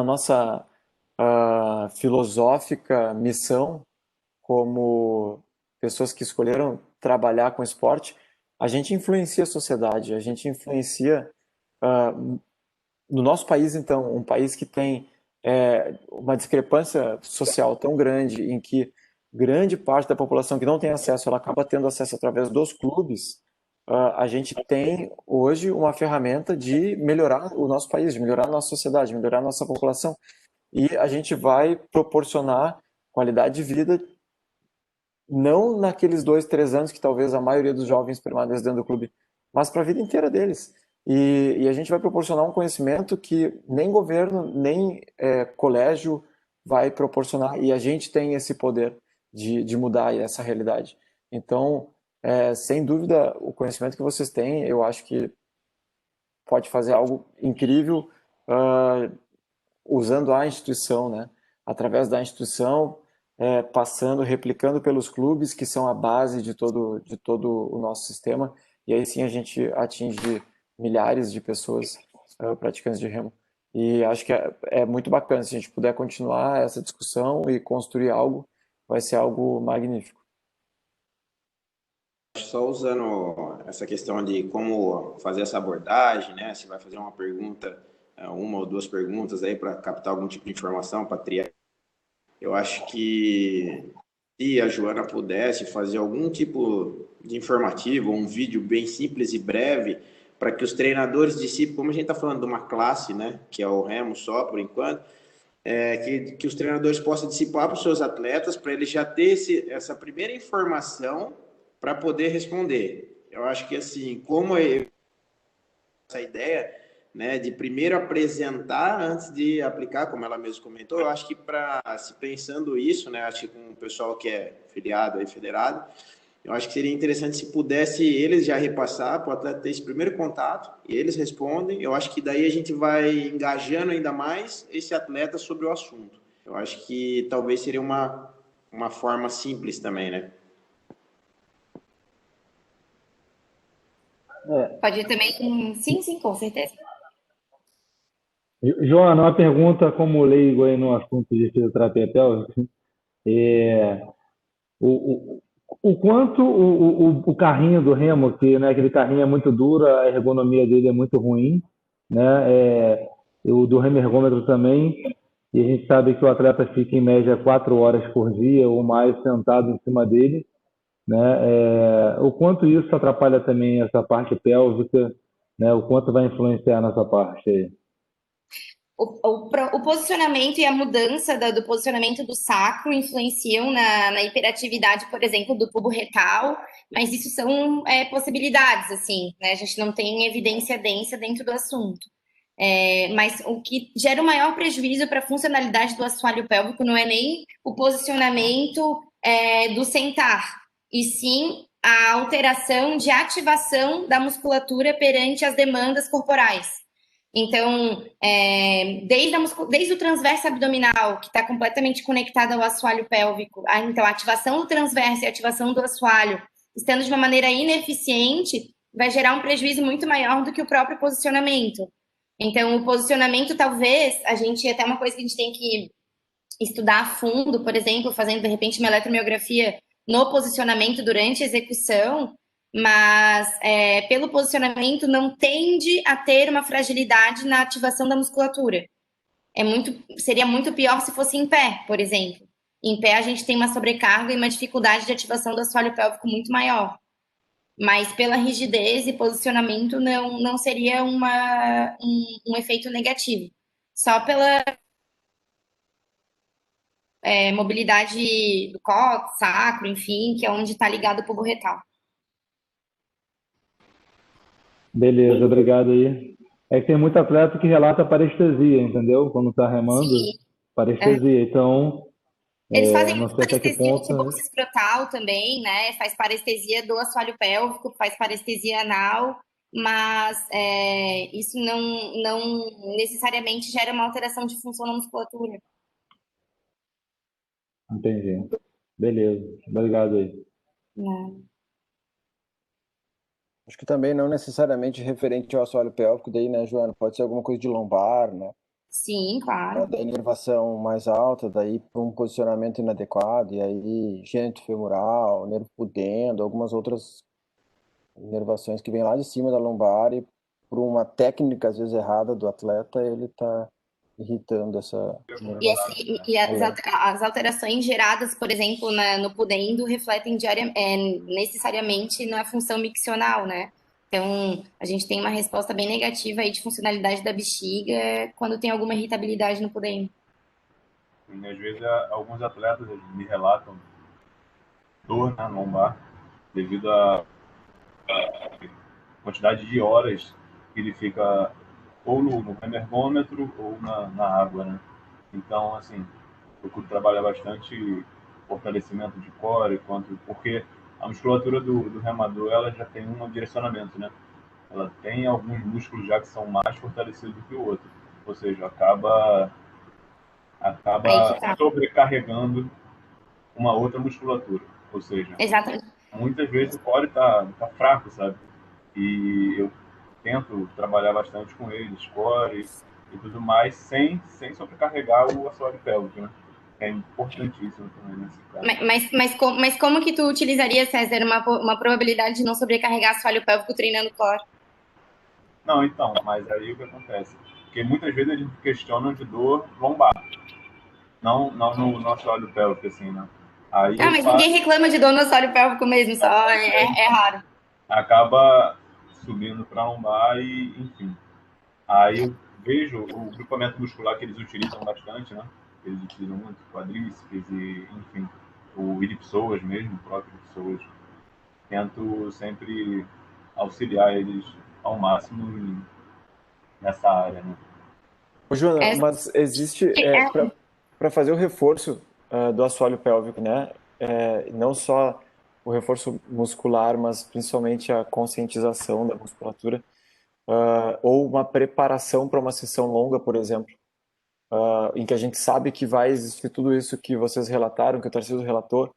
filosófica missão como pessoas que escolheram trabalhar com esporte, a gente influencia a sociedade, a gente influencia no nosso país, então, um país que tem uma discrepância social tão grande, em que grande parte da população que não tem acesso, ela acaba tendo acesso através dos clubes, a gente tem hoje uma ferramenta de melhorar o nosso país, de melhorar a nossa sociedade, melhorar a nossa população. E a gente vai proporcionar qualidade de vida não naqueles 2, 3 anos que talvez a maioria dos jovens permaneça dentro do clube, mas para a vida inteira deles. E a gente vai proporcionar um conhecimento que nem governo, nem colégio vai proporcionar, e a gente tem esse poder de mudar essa realidade. Então, sem dúvida, o conhecimento que vocês têm, eu acho que pode fazer algo incrível usando a instituição, né? Através da instituição, passando, replicando pelos clubes, que são a base de todo o nosso sistema, e aí sim a gente atinge milhares de pessoas praticantes de remo. E acho que é muito bacana, se a gente puder continuar essa discussão e construir algo, vai ser algo magnífico. Só usando essa questão de como fazer essa abordagem, né? Se vai fazer uma pergunta, uma ou duas perguntas aí para captar algum tipo de informação, para triar. Eu acho que se a Joana pudesse fazer algum tipo de informativo, um vídeo bem simples e breve, para que os treinadores dissipem, como a gente está falando de uma classe, né, que é o remo só por enquanto, que os treinadores possam dissipar para os seus atletas, para eles já ter essa primeira informação para poder responder. Eu acho que assim, como essa ideia, né, de primeiro apresentar antes de aplicar, como ela mesma comentou, eu acho que para se pensando isso, né, acho que com o pessoal que é filiado e federado, eu acho que seria interessante se pudesse eles já repassar para o atleta ter esse primeiro contato e eles respondem. Eu acho que daí a gente vai engajando ainda mais esse atleta sobre o assunto. Eu acho que talvez seria uma forma simples também, né? Pode também. Sim, com certeza. Joana, uma pergunta como leigo aí no assunto de fisioterapia pélvica. O quanto o carrinho do remo, que né, aquele carrinho é muito duro, a ergonomia dele é muito ruim, né? O do remo ergômetro também, e a gente sabe que o atleta fica em média 4 horas por dia ou mais sentado em cima dele, né? O quanto isso atrapalha também essa parte pélvica, né? O quanto vai influenciar nessa parte aí? O posicionamento e a mudança do posicionamento do sacro influenciam na hiperatividade, por exemplo, do tubo retal, mas isso são possibilidades, assim, né? A gente não tem evidência densa dentro do assunto. Mas o que gera o maior prejuízo para a funcionalidade do assoalho pélvico não é nem o posicionamento do sentar, e sim a alteração de ativação da musculatura perante as demandas corporais. Então, desde o transverso abdominal, que está completamente conectado ao assoalho pélvico, então a ativação do transverso e a ativação do assoalho, estando de uma maneira ineficiente, vai gerar um prejuízo muito maior do que o próprio posicionamento. Então, o posicionamento, talvez, até uma coisa que a gente tem que estudar a fundo, por exemplo, fazendo, de repente, uma eletromiografia no posicionamento durante a execução, mas pelo posicionamento não tende a ter uma fragilidade na ativação da musculatura. Seria muito pior se fosse em pé, por exemplo. Em pé a gente tem uma sobrecarga e uma dificuldade de ativação do assoalho pélvico muito maior. Mas pela rigidez e posicionamento não seria um efeito negativo. Só pela mobilidade do cóccix, sacro, enfim, que é onde está ligado o pubo retal. Beleza, obrigado aí. É que tem muito atleta que relata parestesia, entendeu? Quando está remando, Sim. parestesia. Então, Eles fazem não muito sei até que parestesia de ponto. bolsa escrotal também, né? Faz parestesia do assoalho pélvico, faz parestesia anal, mas isso não necessariamente gera uma alteração de função na musculatura. Entendi. Beleza, obrigado aí. Acho que também não necessariamente referente ao assoalho pélvico, daí, né, Joana? Pode ser alguma coisa de lombar, né? Sim, claro. Da inervação mais alta, daí para um posicionamento inadequado, e aí gênito femoral, nervo pudendo, algumas outras inervações que vêm lá de cima da lombar e por uma técnica, às vezes, errada do atleta, ele está irritando essa... As alterações geradas, por exemplo, no pudendo, refletem necessariamente na função miccional, né? Então, a gente tem uma resposta bem negativa aí de funcionalidade da bexiga quando tem alguma irritabilidade no pudendo. E, às vezes, alguns atletas me relatam dor na lombar devido à quantidade de horas que ele fica ou no ergômetro ou na água, né? Então, assim, eu trabalho bastante fortalecimento de core, porque a musculatura do remador, ela já tem um direcionamento, né? Ela tem alguns músculos já que são mais fortalecidos do que o outro. Ou seja, acaba sobrecarregando uma outra musculatura. Ou seja, Exatamente. muitas vezes o core tá fraco, sabe? E eu tento trabalhar bastante com eles, core e tudo mais, sem sobrecarregar o assoalho pélvico, né? É importantíssimo também nesse caso. Mas como que tu utilizaria, César, uma probabilidade de não sobrecarregar assoalho pélvico treinando core? Não, então, mas aí o que acontece? Porque muitas vezes eles questionam de dor lombar, não no assoalho pélvico, assim, né? Aí mas ninguém reclama de dor no assoalho pélvico mesmo, só é raro. Acaba subindo para lombar e, enfim. Aí eu vejo o grupamento muscular que eles utilizam bastante, né? Eles utilizam muito quadríceps e, enfim, o iliopsoas mesmo, o próprio iliopsoas. Tento sempre auxiliar eles ao máximo nessa área, né? Ô, Joana, mas existe, para fazer o reforço do assoalho pélvico, né? Não só o reforço muscular, mas principalmente a conscientização da musculatura, ou uma preparação para uma sessão longa, por exemplo, em que a gente sabe que vai existir tudo isso que vocês relataram, que o Tarcísio relatou.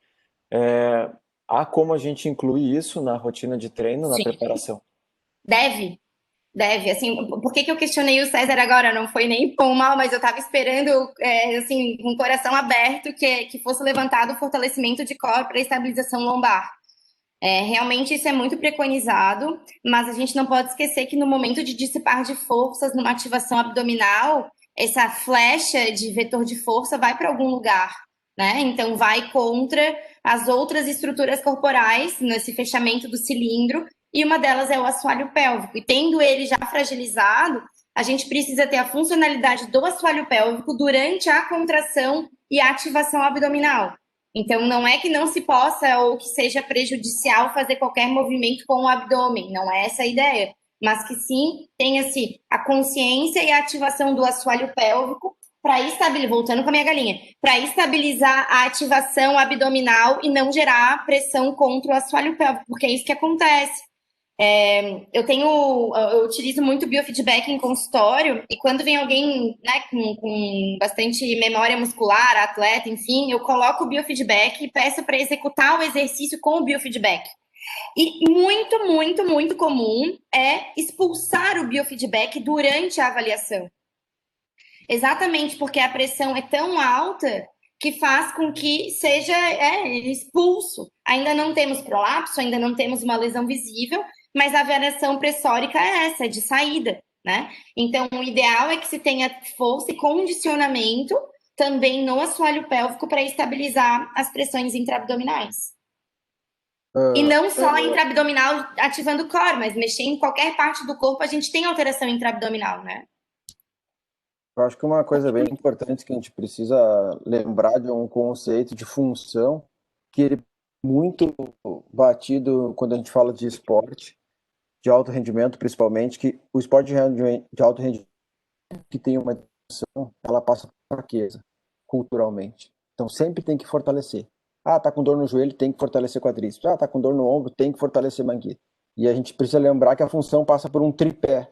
Há como a gente incluir isso na rotina de treino, na preparação? Deve. Assim, por que eu questionei o César agora? Não foi nem bom ou mal, mas eu estava esperando, assim, com o coração aberto, que fosse levantado o fortalecimento de core para estabilização lombar. Realmente isso é muito preconizado, mas a gente não pode esquecer que no momento de dissipar de forças, numa ativação abdominal, essa flecha de vetor de força vai para algum lugar, né? Então vai contra as outras estruturas corporais nesse fechamento do cilindro, e uma delas é o assoalho pélvico. E tendo ele já fragilizado, a gente precisa ter a funcionalidade do assoalho pélvico durante a contração e a ativação abdominal. Então, não é que não se possa ou que seja prejudicial fazer qualquer movimento com o abdômen, não é essa a ideia, mas que sim tenha-se a consciência e a ativação do assoalho pélvico para estabilizar, voltando com a minha galinha, para estabilizar a ativação abdominal e não gerar pressão contra o assoalho pélvico, porque é isso que acontece. Eu utilizo muito biofeedback em consultório, e quando vem alguém, né, com bastante memória muscular, atleta, enfim, eu coloco o biofeedback e peço para executar o exercício com o biofeedback. E muito, muito, muito comum é expulsar o biofeedback durante a avaliação. Exatamente porque a pressão é tão alta que faz com que seja expulso. Ainda não temos prolapso, ainda não temos uma lesão visível, mas a variação pressórica é essa, é de saída, né? Então, o ideal é que se tenha força e condicionamento também no assoalho pélvico para estabilizar as pressões intraabdominais. E não só intraabdominal ativando o core, mas mexer em qualquer parte do corpo, a gente tem alteração intraabdominal, né? Eu acho que uma coisa bem importante que a gente precisa lembrar de um conceito de função que ele é muito batido quando a gente fala de esporte, de alto rendimento principalmente, que o esporte de alto rendimento que tem uma função, ela passa por fraqueza, culturalmente. Então sempre tem que fortalecer. Tá com dor no joelho, tem que fortalecer quadríceps. Tá com dor no ombro, tem que fortalecer manguito. E a gente precisa lembrar que a função passa por um tripé: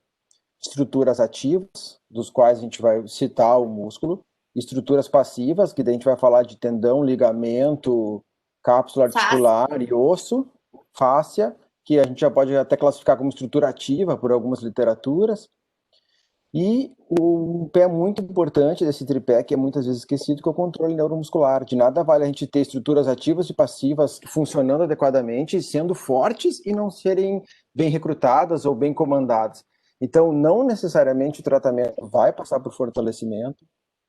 estruturas ativas, dos quais a gente vai citar o músculo, estruturas passivas, que daí a gente vai falar de tendão, ligamento, cápsula articular e osso, fáscia, que a gente já pode até classificar como estrutura ativa por algumas literaturas. E um pé muito importante desse tripé, que é muitas vezes esquecido, que é o controle neuromuscular. De nada vale a gente ter estruturas ativas e passivas funcionando adequadamente, sendo fortes e não serem bem recrutadas ou bem comandadas. Então, não necessariamente o tratamento vai passar por fortalecimento,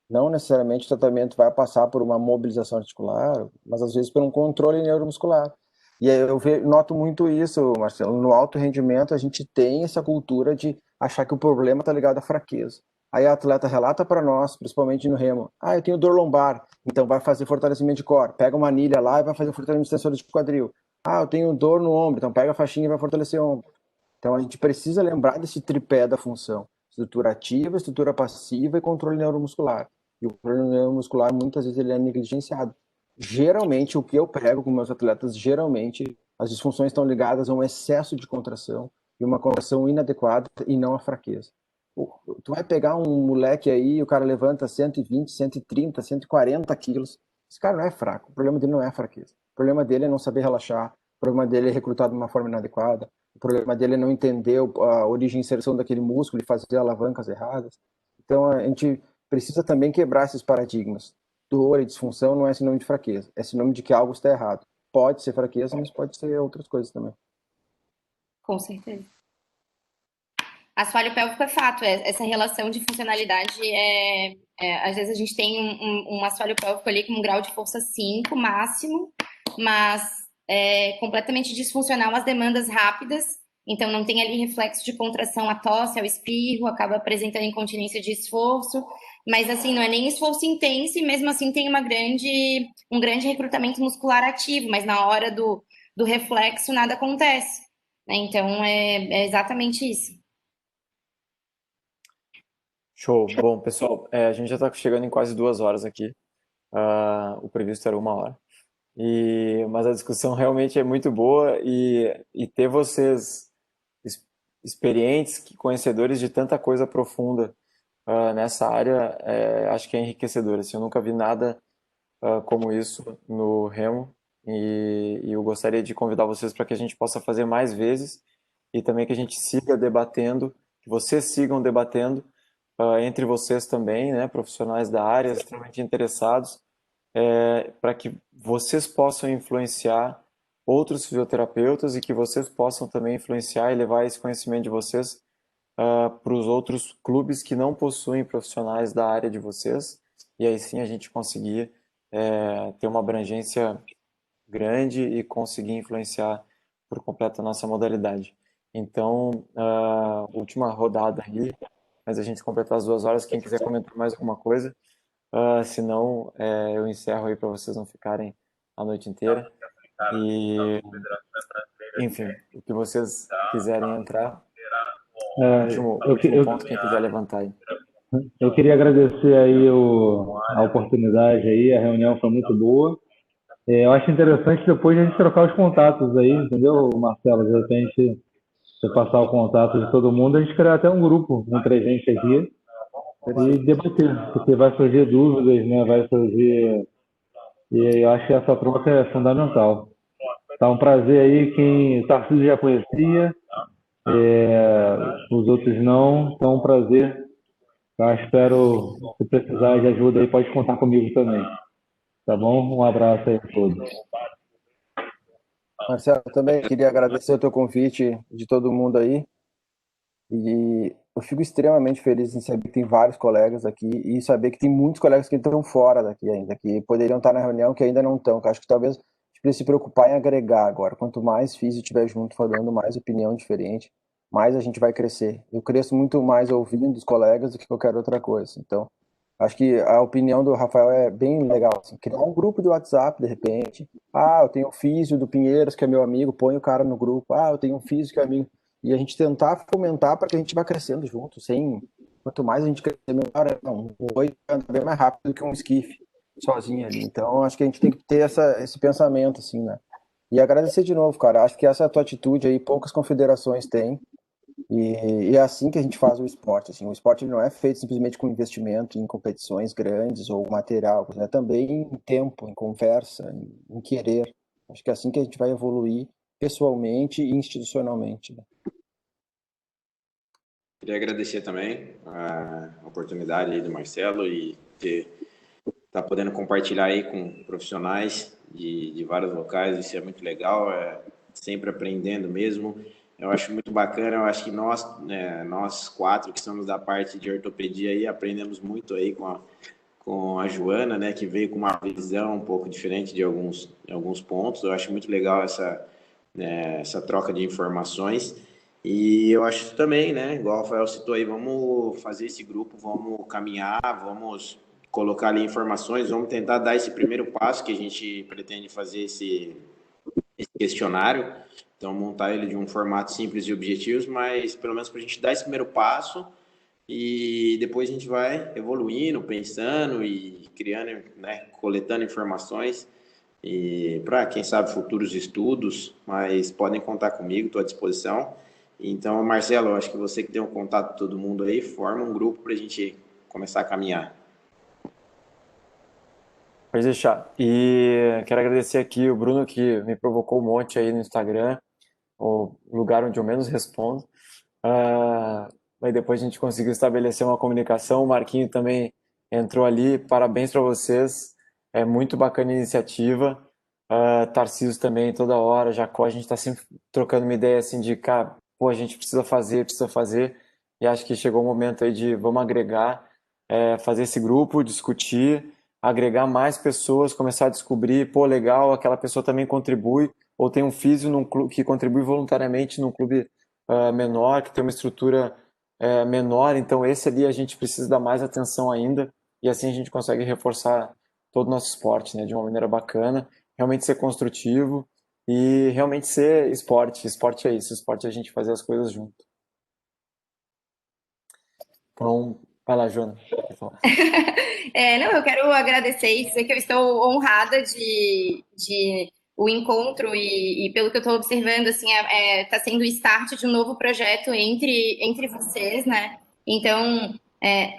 não necessariamente o tratamento vai passar por uma mobilização articular, mas às vezes por um controle neuromuscular. E aí noto muito isso, Marcelo. No alto rendimento, a gente tem essa cultura de achar que o problema está ligado à fraqueza. Aí a atleta relata para nós, principalmente no remo, eu tenho dor lombar, então vai fazer fortalecimento de core. Pega uma anilha lá e vai fazer fortalecimento de extensores de quadril. Eu tenho dor no ombro, então pega a faixinha e vai fortalecer o ombro. Então a gente precisa lembrar desse tripé da função: estrutura ativa, estrutura passiva e controle neuromuscular. E o controle neuromuscular, muitas vezes, ele é negligenciado. Geralmente, o que eu prego com meus atletas, geralmente, as disfunções estão ligadas a um excesso de contração e uma contração inadequada e não a fraqueza. Tu vai pegar um moleque aí, o cara levanta 120, 130, 140 quilos. Esse cara não é fraco. O problema dele não é a fraqueza. O problema dele é não saber relaxar. O problema dele é recrutado de uma forma inadequada. O problema dele é não entender a origem e inserção daquele músculo e fazer alavancas erradas. Então, a gente precisa também quebrar esses paradigmas. Dor e disfunção não é sinônimo de fraqueza. É sinônimo de que algo está errado. Pode ser fraqueza, mas pode ser outras coisas também. Com certeza. Assoalho pélvico é fato, essa relação de funcionalidade às vezes a gente tem um assoalho pélvico ali com um grau de força 5 máximo, mas é completamente disfuncional às demandas rápidas, então não tem ali reflexo de contração à tosse, ao espirro, acaba apresentando incontinência de esforço, mas assim, não é nem esforço intenso e mesmo assim tem um grande recrutamento muscular ativo, mas na hora do reflexo nada acontece, né? Então é exatamente isso. Show. Bom, pessoal, a gente já está chegando em quase 2 horas aqui. O previsto era 1 hora. Mas a discussão realmente é muito boa e ter vocês experientes, conhecedores de tanta coisa profunda nessa área, acho que é enriquecedor. Assim, eu nunca vi nada como isso no remo e eu gostaria de convidar vocês para que a gente possa fazer mais vezes e também que a gente siga debatendo, que vocês sigam debatendo entre vocês também, né, profissionais da área, extremamente interessados, para que vocês possam influenciar outros fisioterapeutas e que vocês possam também influenciar e levar esse conhecimento de vocês para os outros clubes que não possuem profissionais da área de vocês, e aí sim a gente conseguir ter uma abrangência grande e conseguir influenciar por completo a nossa modalidade. Então, última rodada aí, mas a gente completar as 2 horas. Quem quiser comentar mais alguma coisa, senão eu encerro aí para vocês não ficarem a noite inteira. E, enfim, o que vocês quiserem entrar, último ponto, quem quiser levantar aí. Eu queria agradecer aí a oportunidade aí, a reunião foi muito boa. Eu acho interessante depois a gente trocar os contatos aí, entendeu, Marcelo? De repente, você passar o contato de todo mundo, a gente criar até um grupo entre a gente aqui e debater, porque vai surgir dúvidas, né? Vai surgir. E eu acho que essa troca é fundamental. Tá um prazer aí, quem o Tarcísio já conhecia, os outros não, então é um prazer. Eu espero, se precisar de ajuda aí, pode contar comigo também. Tá bom? Um abraço aí a todos. Marcelo, também queria agradecer o teu convite de todo mundo aí. E eu fico extremamente feliz em saber que tem vários colegas aqui e saber que tem muitos colegas que estão fora daqui ainda, que poderiam estar na reunião, que ainda não estão. Que acho que talvez a gente precise se preocupar em agregar agora. Quanto mais físico estiver junto, falando mais opinião diferente, mais a gente vai crescer. Eu cresço muito mais ouvindo os colegas do que qualquer outra coisa. Então, acho que a opinião do Rafael é bem legal. Assim, criar um grupo de WhatsApp, de repente. Eu tenho um físio do Pinheiros, que é meu amigo, põe o cara no grupo. Eu tenho um físio que é amigo. E a gente tentar fomentar para que a gente vá crescendo junto. Quanto mais a gente crescer, melhor. Um oi anda bem mais rápido que um esquife sozinho ali. Então, acho que a gente tem que ter esse pensamento, assim, né? E agradecer de novo, cara. Acho que essa tua atitude aí, poucas confederações têm. E é assim que a gente faz o esporte. Assim, o esporte não é feito simplesmente com investimento em competições grandes ou material, né? Também em tempo, em conversa, em querer. Acho que é assim que a gente vai evoluir pessoalmente e institucionalmente. Né? Queria agradecer também a oportunidade aí do Marcelo e tá podendo compartilhar aí com profissionais de vários locais. Isso é muito legal, sempre aprendendo mesmo. eu acho muito bacana. Eu acho que nós quatro que somos da parte de ortopedia aí, aprendemos muito aí com a Joana, né, que veio com uma visão um pouco diferente de alguns pontos. Eu acho muito legal essa troca de informações. E eu acho também, né, igual o Rafael citou aí, vamos fazer esse grupo, vamos caminhar, vamos colocar ali informações, vamos tentar dar esse primeiro passo que a gente pretende fazer esse questionário. Então, montar ele de um formato simples e objetivos, mas pelo menos para a gente dar esse primeiro passo e depois a gente vai evoluindo, pensando e criando, né, coletando informações e para, quem sabe, futuros estudos, mas podem contar comigo, estou à disposição. Então, Marcelo, eu acho que você que tem um contato de todo mundo aí, forma um grupo para a gente começar a caminhar. Pode deixar. E quero agradecer aqui o Bruno, que me provocou um monte aí no Instagram, o lugar onde eu menos respondo. Aí depois a gente conseguiu estabelecer uma comunicação. O Marquinho também entrou ali. Parabéns para vocês. É muito bacana a iniciativa. Tarcísio também, toda hora. Jacó, a gente está sempre trocando uma ideia assim de, cara, pô, a gente precisa fazer. E acho que chegou o momento aí de vamos agregar, fazer esse grupo, discutir, agregar mais pessoas, começar a descobrir, pô, legal, aquela pessoa também contribui, ou tem um físio num clube, que contribui voluntariamente num clube menor, que tem uma estrutura menor, então esse ali a gente precisa dar mais atenção ainda, e assim a gente consegue reforçar todo o nosso esporte, né, de uma maneira bacana, realmente ser construtivo e realmente ser esporte. Esporte é isso, esporte é a gente fazer as coisas junto. Então, vai lá, Joana. Não, eu quero agradecer e dizer que eu estou honrada de o encontro e pelo que eu estou observando, assim, tá sendo o start de um novo projeto entre vocês, né? Então,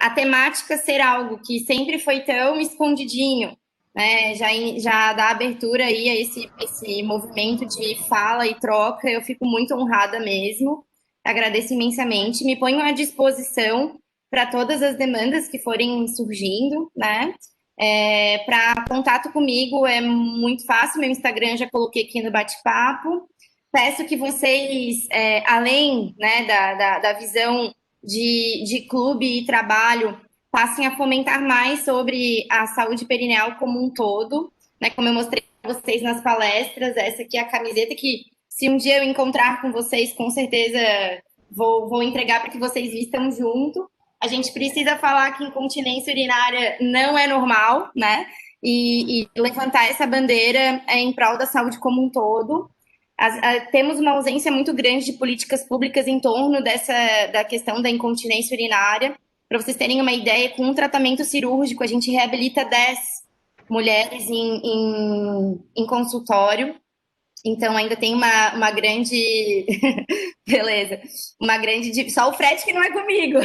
a temática ser algo que sempre foi tão escondidinho, né? Já dá abertura aí a esse movimento de fala e troca, eu fico muito honrada mesmo. Agradeço imensamente, me ponho à disposição para todas as demandas que forem surgindo, né? Para contato comigo é muito fácil, meu Instagram já coloquei aqui no bate-papo. Peço que vocês, além, né, da visão de clube e trabalho, passem a fomentar mais sobre a saúde perineal como um todo, né? Como eu mostrei para vocês nas palestras, essa aqui é a camiseta que, se um dia eu encontrar com vocês, com certeza vou entregar para que vocês vistam junto. A gente precisa falar que incontinência urinária não é normal, né? E levantar essa bandeira em prol da saúde como um todo. Temos uma ausência muito grande de políticas públicas em torno da questão da incontinência urinária. Para vocês terem uma ideia, com um tratamento cirúrgico, a gente reabilita 10 mulheres em consultório. Então, ainda tem uma grande... Beleza. Uma grande... Só o frete que não é comigo.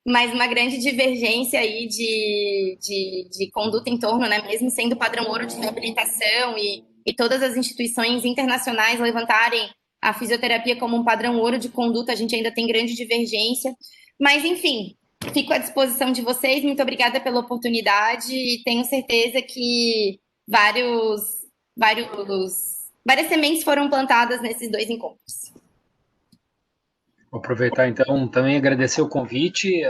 Mas uma grande divergência aí de conduta em torno, né? Mesmo sendo padrão ouro de reabilitação e todas as instituições internacionais levantarem a fisioterapia como um padrão ouro de conduta, a gente ainda tem grande divergência. Mas, enfim, fico à disposição de vocês. Muito obrigada pela oportunidade e tenho certeza que várias sementes foram plantadas nesses 2 encontros. Vou aproveitar então também agradecer o convite.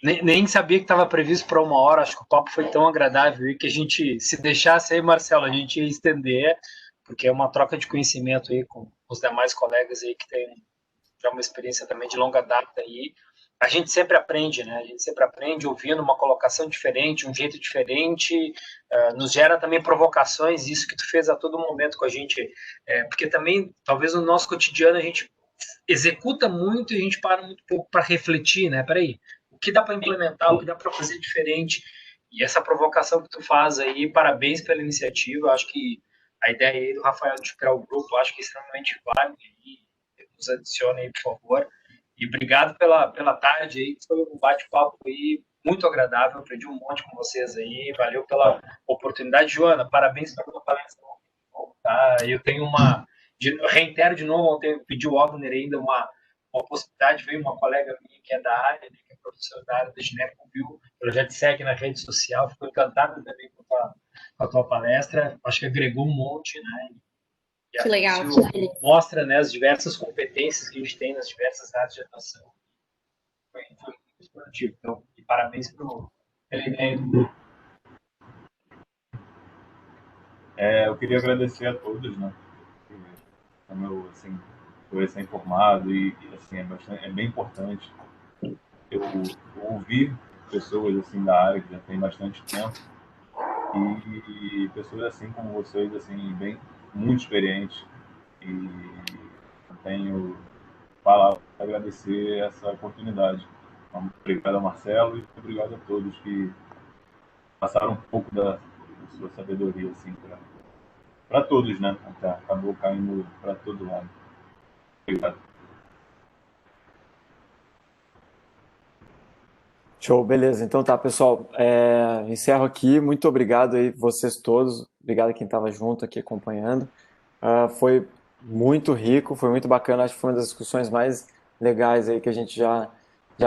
Nem sabia que estava previsto para 1 hora, acho que o papo foi tão agradável e que a gente, se deixasse aí, Marcelo, a gente ia estender, porque é uma troca de conhecimento aí com os demais colegas aí que tem já uma experiência também de longa data aí. A gente sempre aprende, né? A gente sempre aprende ouvindo uma colocação diferente, um jeito diferente, nos gera também provocações, isso que tu fez a todo momento com a gente, porque também, talvez no nosso cotidiano a gente executa muito e a gente para muito pouco para refletir, né? Peraí, o que dá para implementar, o que dá para fazer diferente? E essa provocação que tu faz aí, parabéns pela iniciativa. Acho que a ideia aí do Rafael de criar o grupo, acho que é extremamente válida. Nos adicione aí, por favor. E obrigado pela tarde aí, foi um bate-papo aí muito agradável. Aprendi um monte com vocês aí. Valeu pela oportunidade. Joana, parabéns pela palestra. Tá? Eu tenho reitero de novo, ontem eu pedi o Wagner ainda uma possibilidade, veio uma colega minha que é da área, né, que é professora da área da gineco, viu, ela já te segue na rede social, ficou encantada também com a tua palestra, acho que agregou um monte, né, Que legal. Isso mostra, né, as diversas competências que a gente tem nas diversas áreas de atuação. Foi muito produtivo. Então, e parabéns pela ideia do grupo. Eu queria agradecer a todos, né? Como eu, assim, fui recém-formado e assim, é bem importante eu ouvir pessoas, assim, da área que já tem bastante tempo e pessoas, assim, como vocês, assim, bem, muito experientes. E eu tenho palavras para agradecer essa oportunidade. Então, obrigado a Marcelo e obrigado a todos que passaram um pouco da sua sabedoria, assim, para todos, né? Acabou caindo para todo lado. Obrigado. Show, beleza. Então tá, pessoal. Encerro aqui. Muito obrigado aí, vocês todos. Obrigado a quem estava junto aqui acompanhando. Foi muito rico, foi muito bacana. Acho que foi uma das discussões mais legais aí que a gente já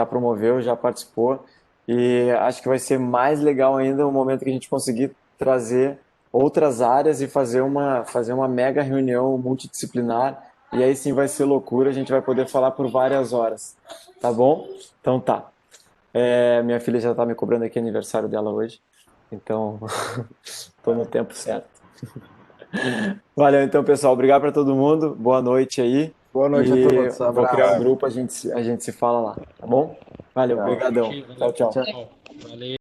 promoveu, já participou. E acho que vai ser mais legal ainda o momento que a gente conseguir trazer outras áreas e fazer uma mega reunião multidisciplinar. E aí sim vai ser loucura, a gente vai poder falar por várias horas. Tá bom? Então tá. Minha filha já está me cobrando aqui aniversário dela hoje, então estou no tempo certo. Valeu então, pessoal. Obrigado para todo mundo. Boa noite aí. Boa noite a todos. Vou criar um Abraço. grupo, a gente se fala lá, tá bom? Valeu, Tchau. obrigadão. Tchau, tchau. Tchau. Valeu.